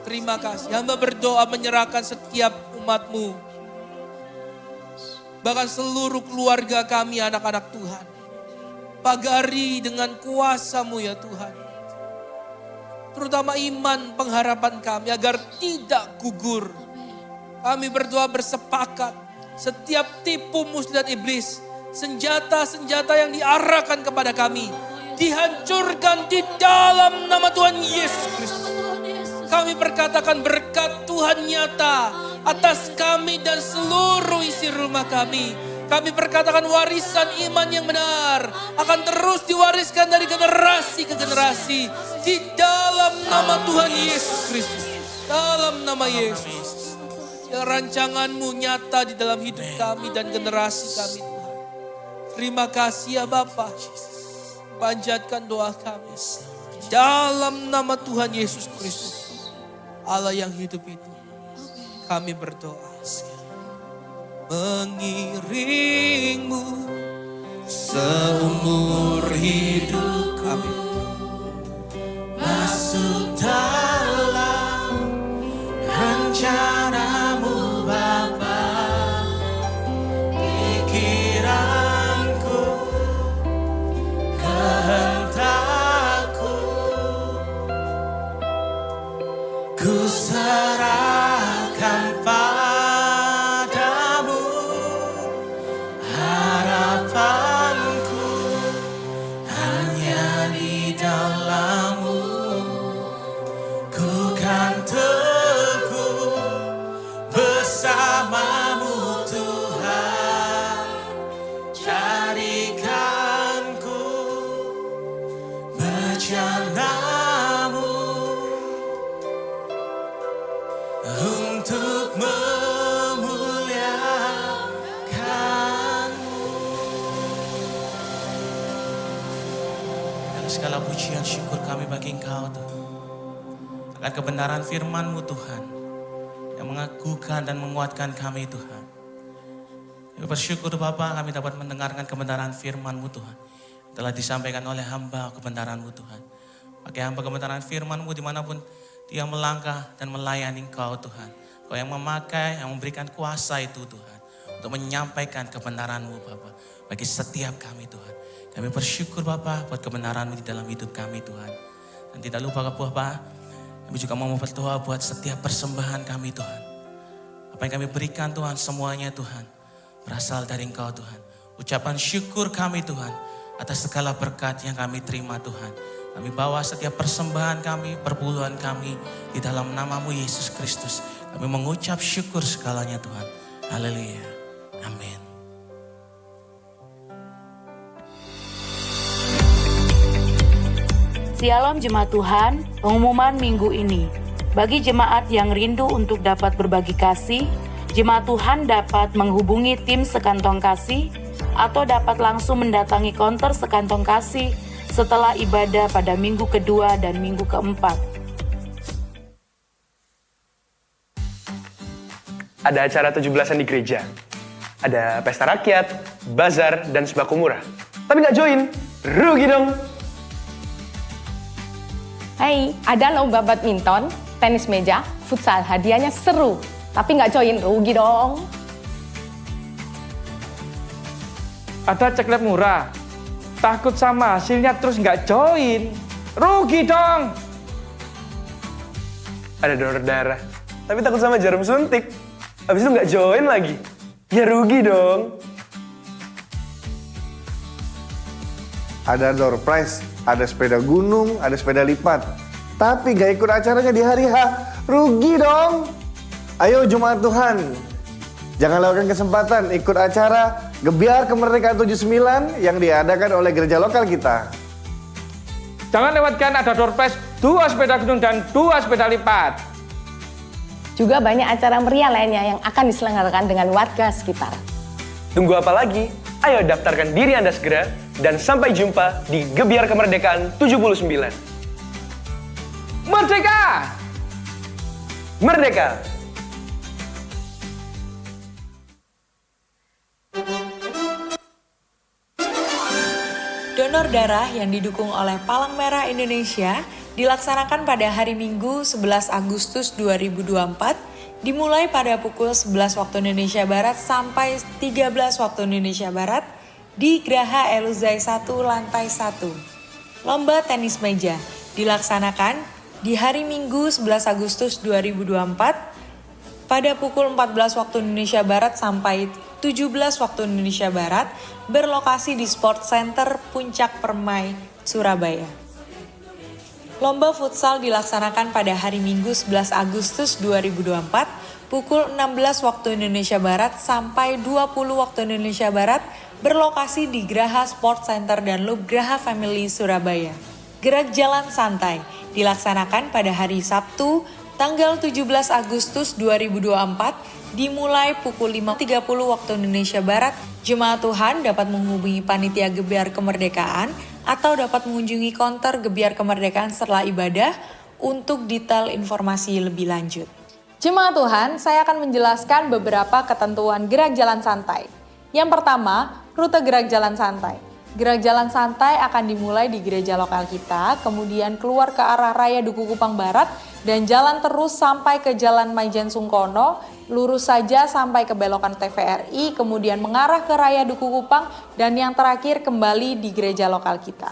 Speaker 2: Terima kasih. Hamba berdoa menyerahkan setiap umat-Mu. Bahkan seluruh keluarga kami anak-anak Tuhan. Pagari dengan kuasa-Mu ya Tuhan. Terutama iman pengharapan kami agar tidak gugur. Kami berdoa bersepakat. Setiap tipu muslihat iblis. Senjata-senjata yang diarahkan kepada kami. Dihancurkan di dalam nama Tuhan Yesus Kristus. Kami berkatakan berkat Tuhan nyata atas kami dan seluruh isi rumah kami. Kami berkatakan warisan iman yang benar akan terus diwariskan dari generasi ke generasi. Di dalam nama Tuhan Yesus Kristus. Dalam nama Yesus. Yang rancangan-Mu nyata di dalam hidup kami dan generasi kami Tuhan. Terima kasih ya Bapa. Panjatkan doa kami. Dalam nama Tuhan Yesus Kristus. Allah yang hidup itu. Kami berdoa. Mengiringmu seumur hidup kami.
Speaker 1: Masuk dalam rencana-Mu Bapa. Pikiranku, kehendakku, ku serahkan padamu. Harapanku hanya di dalam-Mu. Ku kan teguh bersama-Mu Tuhan. Jadikanku bejana-Mu untuk memuliakan-Mu. Dan segala pujian syukur kami bagi Engkau Tuhan. Akan kebenaran firman-Mu Tuhan. Yang mengagukan dan menguatkan kami Tuhan. Kami bersyukur Bapa kami dapat mendengarkan kebenaran firman-Mu Tuhan. Telah disampaikan oleh hamba kebenaran-Mu Tuhan. Pakai hamba kebenaran firman-Mu dimanapun dia melangkah dan melayani Engkau Tuhan. Kau yang memakai, yang memberikan kuasa itu Tuhan. Untuk menyampaikan kebenaran-Mu Bapa. Bagi setiap kami Tuhan. Kami bersyukur Bapa buat kebenaran-Mu di dalam hidup kami Tuhan. Dan tidak lupa Bapa, kami juga mau berdoa buat setiap persembahan kami Tuhan. Apa yang kami berikan Tuhan, semuanya Tuhan. Berasal dari Engkau Tuhan. Ucapan syukur kami Tuhan. Atas segala berkat yang kami terima Tuhan. Kami bawa setiap persembahan kami, perpuluhan kami di dalam nama-Mu Yesus Kristus. Kami mengucap syukur segalanya Tuhan. Haleluya. Amin.
Speaker 3: Shalom Jemaat Tuhan, pengumuman minggu ini. Bagi jemaat yang rindu untuk dapat berbagi kasih, Jemaat Tuhan dapat menghubungi tim Sekantong Kasih atau dapat langsung mendatangi konter Sekantong Kasih setelah ibadah pada minggu kedua dan minggu keempat.
Speaker 4: Ada acara 17-an di gereja. Ada pesta rakyat, bazar, dan sembako murah. Tapi nggak join, rugi dong.
Speaker 5: Hai, ada lomba badminton, tenis meja, futsal, hadiahnya seru. Tapi nggak join, rugi dong.
Speaker 6: ada ceklet murah. Takut sama hasilnya terus nggak join. Rugi dong.
Speaker 4: Ada donor darah, tapi takut sama jarum suntik. Habis itu nggak join lagi. Ya rugi dong.
Speaker 7: Ada door prize, ada sepeda gunung, ada sepeda lipat. Tapi gak ikut acaranya di hari H, rugi dong. Ayo Jemaat Tuhan, jangan lewatkan kesempatan ikut acara Gebiar Kemerdekaan 79 yang diadakan oleh gereja lokal kita.
Speaker 6: Jangan lewatkan ada door prize 2 sepeda gunung dan 2 sepeda lipat.
Speaker 5: Juga banyak acara meriah lainnya yang akan diselenggarakan dengan warga sekitar.
Speaker 4: Tunggu apa lagi? Ayo daftarkan diri Anda segera dan sampai jumpa di Gebiar Kemerdekaan 79.
Speaker 6: Merdeka!
Speaker 4: Merdeka!
Speaker 8: Donor darah yang didukung oleh Palang Merah Indonesia dilaksanakan pada hari Minggu 11 Agustus 2024 dimulai pada pukul 11 waktu Indonesia Barat sampai 13 waktu Indonesia Barat di Graha Eluzai 1 lantai 1. Lomba tenis meja dilaksanakan di hari Minggu 11 Agustus 2024 pada pukul 14 waktu Indonesia Barat sampai 17 waktu Indonesia Barat berlokasi di Sport Center Puncak Permai, Surabaya. Lomba futsal dilaksanakan pada hari Minggu 11 Agustus 2024 pukul 16 waktu Indonesia Barat sampai 20 waktu Indonesia Barat berlokasi di Graha Sport Center dan Loop Graha Family Surabaya. Gerak jalan santai dilaksanakan pada hari Sabtu tanggal 17 Agustus 2024 dimulai pukul 5.30 waktu Indonesia Barat. Jemaat Tuhan dapat menghubungi Panitia Gebiar Kemerdekaan atau dapat mengunjungi konter Gebiar Kemerdekaan setelah ibadah untuk detail informasi lebih lanjut.
Speaker 9: Jemaat Tuhan, saya akan menjelaskan beberapa ketentuan gerak jalan santai. Yang pertama, rute gerak jalan santai. Gerak jalan santai akan dimulai di gereja lokal kita, kemudian keluar ke arah Raya Duku Kupang Barat, dan jalan terus sampai ke Jalan Maijen Sungkono, lurus saja sampai ke belokan TVRI, kemudian mengarah ke Raya Duku Kupang, dan yang terakhir kembali di gereja lokal kita.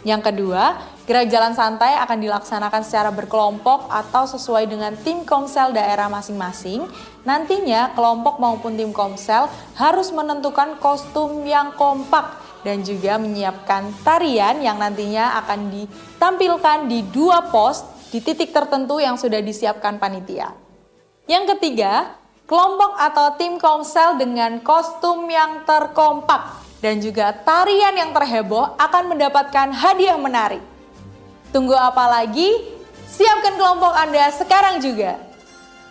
Speaker 9: Yang kedua, gerak jalan santai akan dilaksanakan secara berkelompok atau sesuai dengan tim komsel daerah masing-masing. Nantinya kelompok maupun tim komsel harus menentukan kostum yang kompak dan juga menyiapkan tarian yang nantinya akan ditampilkan di 2 pos di titik tertentu yang sudah disiapkan panitia. Yang ketiga, kelompok atau tim komsel dengan kostum yang terkompak dan juga tarian yang terheboh akan mendapatkan hadiah menarik. Tunggu apa lagi? Siapkan kelompok Anda sekarang juga.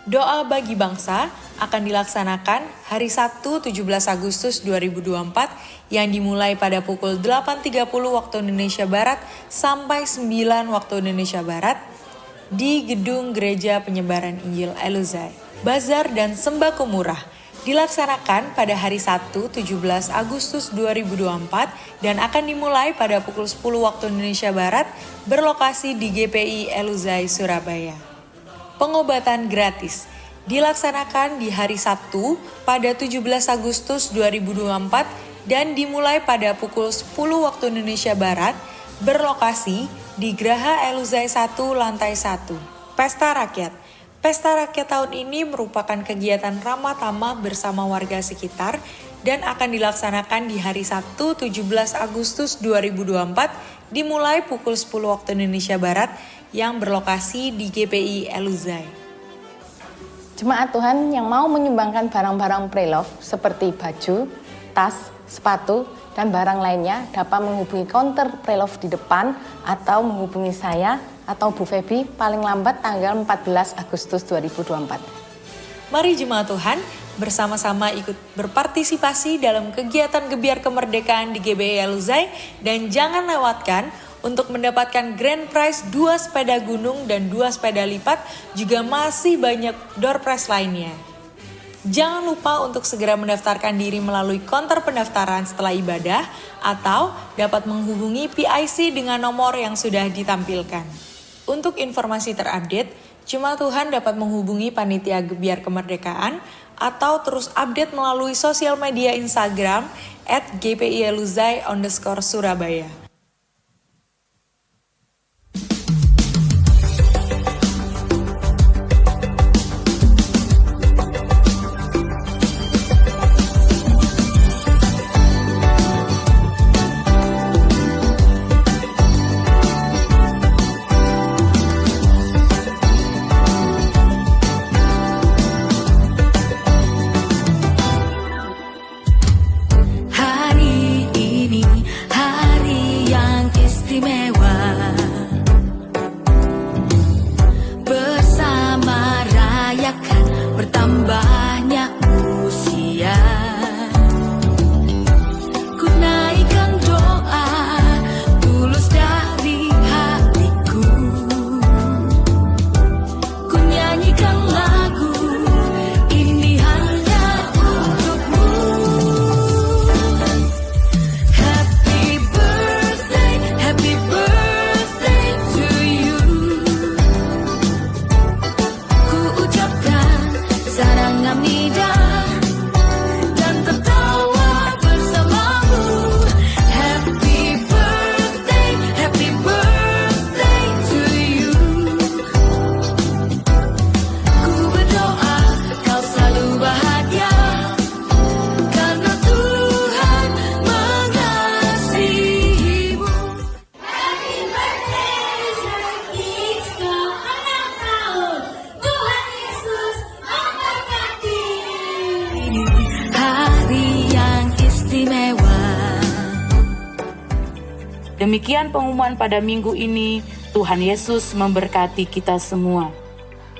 Speaker 8: Doa bagi bangsa akan dilaksanakan hari Sabtu 17 Agustus 2024 yang dimulai pada pukul 8.30 waktu Indonesia Barat sampai 9 waktu Indonesia Barat di Gedung Gereja Penyebaran Injil Eluzai. Bazar dan sembako murah dilaksanakan pada hari Sabtu 17 Agustus 2024 dan akan dimulai pada pukul 10 waktu Indonesia Barat berlokasi di GPI Eluzai, Surabaya. Pengobatan gratis dilaksanakan di hari Sabtu pada 17 Agustus 2024 dan dimulai pada pukul 10 waktu Indonesia Barat berlokasi di Graha Eluzai 1 lantai 1. Pesta Rakyat. Pesta Rakyat tahun ini merupakan kegiatan ramah tamah bersama warga sekitar dan akan dilaksanakan di hari Sabtu 17 Agustus 2024 dimulai pukul 10 waktu Indonesia Barat yang berlokasi di GPI Eluzai.
Speaker 5: Jemaat Tuhan yang mau menyumbangkan barang-barang pre-love seperti baju, tas, sepatu, dan barang lainnya dapat menghubungi counter pre-love di depan atau menghubungi saya atau Bu Febi paling lambat tanggal 14 Agustus 2024.
Speaker 8: Mari jemaat Tuhan bersama-sama ikut berpartisipasi dalam kegiatan Gebiar Kemerdekaan di GBI Eluzai dan jangan lewatkan untuk mendapatkan grand prize 2 sepeda gunung dan 2 sepeda lipat juga masih banyak door prize lainnya. Jangan lupa untuk segera mendaftarkan diri melalui konter pendaftaran setelah ibadah atau dapat menghubungi PIC dengan nomor yang sudah ditampilkan. Untuk informasi terupdate, Jemaat Tuhan dapat menghubungi Panitia Gebiar Kemerdekaan atau terus update melalui sosial media Instagram @gpiluzai_Surabaya.
Speaker 10: Hari ini hari yang istimewa, bersama rayakan bertambahnya usia. Ku naikkan doa tulus dari hatiku, ku nyanyikan lagu ini hanya untukmu. Happy birthday to you. Ku ucapkan sarangamnida dan tertawa bersamamu. Happy birthday to you. Ku berdoa kau selalu bahagia karena Tuhan mengasihimu. Happy birthday Zakita, 6 tahun. Tuhan Yesus memberkati. Ini hari yang istimewa.
Speaker 3: Demikian pengumuman pada minggu ini. Tuhan Yesus memberkati kita semua.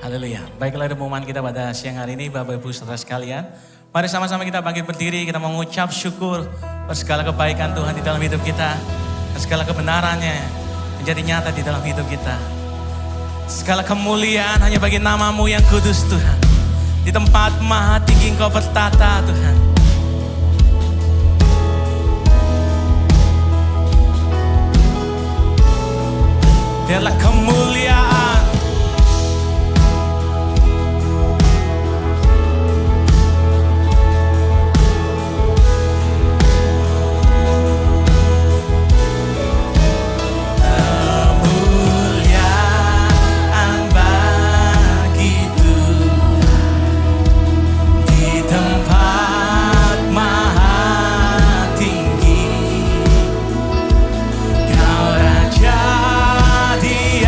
Speaker 1: Haleluya. Baiklah pengumuman kita pada siang hari ini Bapak Ibu saudara sekalian. Mari sama-sama kita bangkit berdiri, kita mengucap syukur atas segala kebaikan Tuhan di dalam hidup kita. Dan segala kebenarannya menjadi nyata di dalam hidup kita. Segala kemuliaan hanya bagi nama-Mu yang kudus Tuhan. Di tempat maha tinggi Engkau bertata Tuhan. Biarlah kemuliaan kemuliaan bagi Tuhan di tempat maha tinggi. Kau Raja di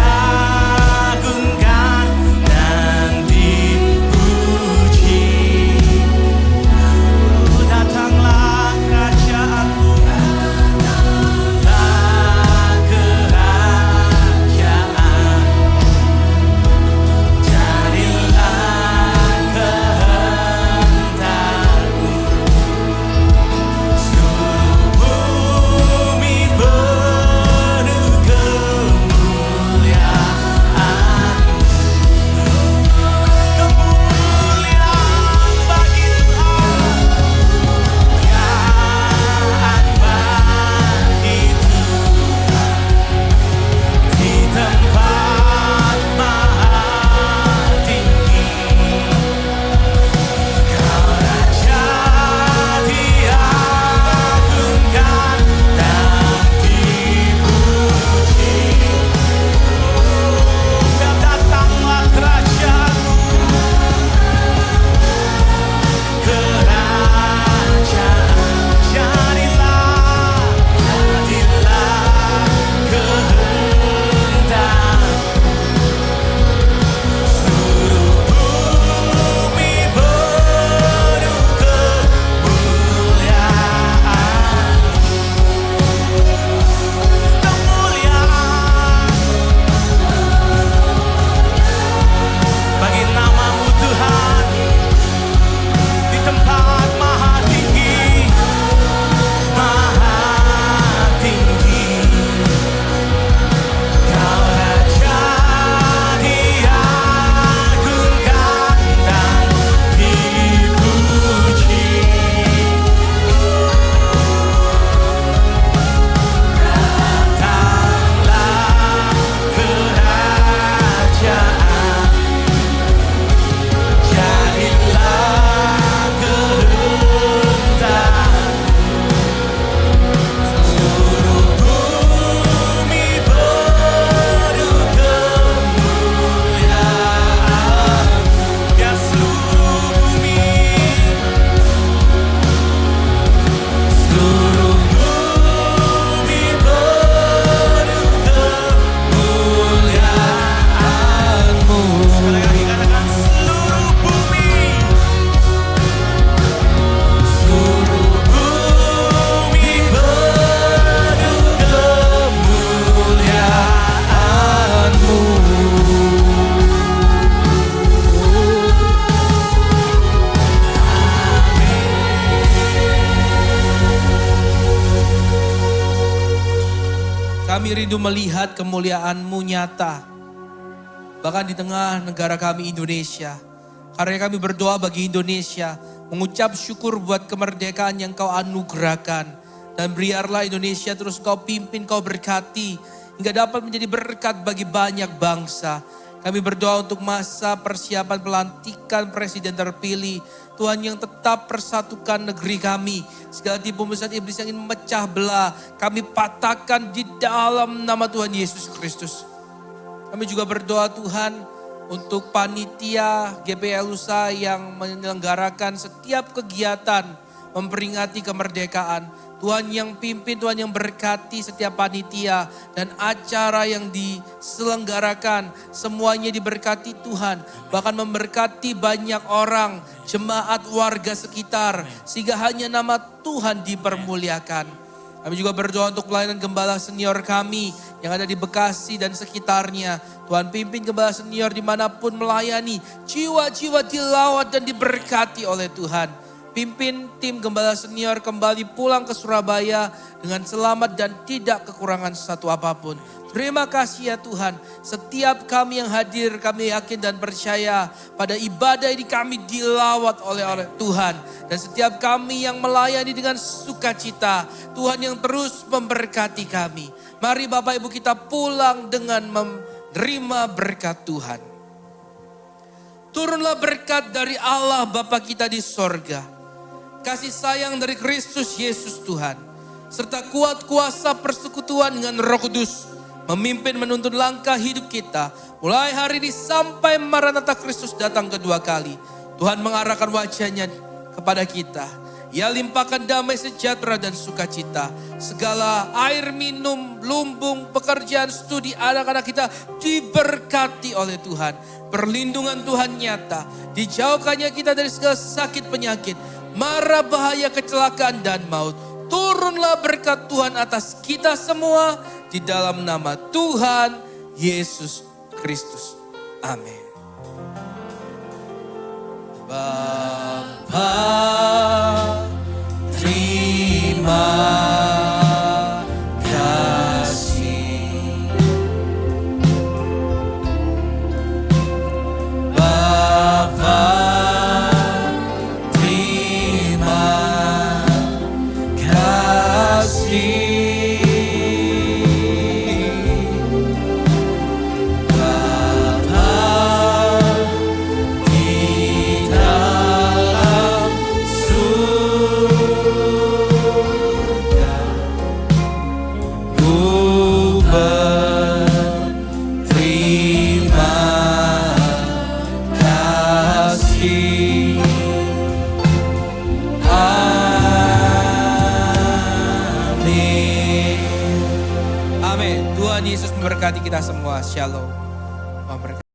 Speaker 2: Kami rindu melihat kemuliaan-Mu nyata. Bahkan di tengah negara kami Indonesia. Karena kami berdoa bagi Indonesia. Mengucap syukur buat kemerdekaan yang Kau anugerahkan. Dan biarlah Indonesia terus Kau pimpin, Kau berkati. Hingga dapat menjadi berkat bagi banyak bangsa. Kami berdoa untuk masa persiapan pelantikan presiden terpilih. Tuhan yang tetap persatukan negeri kami. Segala tipu muslihat iblis yang ingin memecah belah. Kami patahkan di dalam nama Tuhan Yesus Kristus. Kami juga berdoa Tuhan untuk panitia GPL USA yang menyelenggarakan setiap kegiatan memperingati kemerdekaan. Tuhan yang pimpin, Tuhan yang berkati setiap panitia dan acara yang diselenggarakan. Semuanya diberkati Tuhan. Bahkan memberkati banyak orang, jemaat warga sekitar. Sehingga hanya nama Tuhan dipermuliakan. Kami juga berdoa untuk pelayanan gembala senior kami yang ada di Bekasi dan sekitarnya. Tuhan pimpin gembala senior dimanapun melayani. Jiwa-jiwa dilawat dan diberkati oleh Tuhan. Pimpin tim gembala senior kembali pulang ke Surabaya dengan selamat dan tidak kekurangan sesuatu apapun. Terima kasih ya Tuhan. Setiap kami yang hadir kami yakin dan percaya pada ibadah ini kami dilawat oleh Tuhan. Dan setiap kami yang melayani dengan sukacita, Tuhan yang terus memberkati kami. Mari Bapak Ibu kita pulang dengan menerima berkat Tuhan. Turunlah berkat dari Allah Bapa kita di sorga. Kasih sayang dari Kristus Yesus Tuhan. Serta kuat kuasa persekutuan dengan Roh Kudus. Memimpin menuntun langkah hidup kita. Mulai hari ini sampai Maranatha Kristus datang kedua kali. Tuhan mengarahkan wajahnya kepada kita. Ia limpahkan damai sejahtera dan sukacita. Segala air minum, lumbung, pekerjaan, studi anak-anak kita diberkati oleh Tuhan. Perlindungan Tuhan nyata. Dijauhkannya kita dari segala sakit penyakit. Mara bahaya kecelakaan dan maut. Turunlah berkat Tuhan atas kita semua. Di dalam nama Tuhan Yesus Kristus. Amin. Bapa, terima kasih. Bapa, terima kasih. Tuhan Yesus memberkati kita semua. Shalom.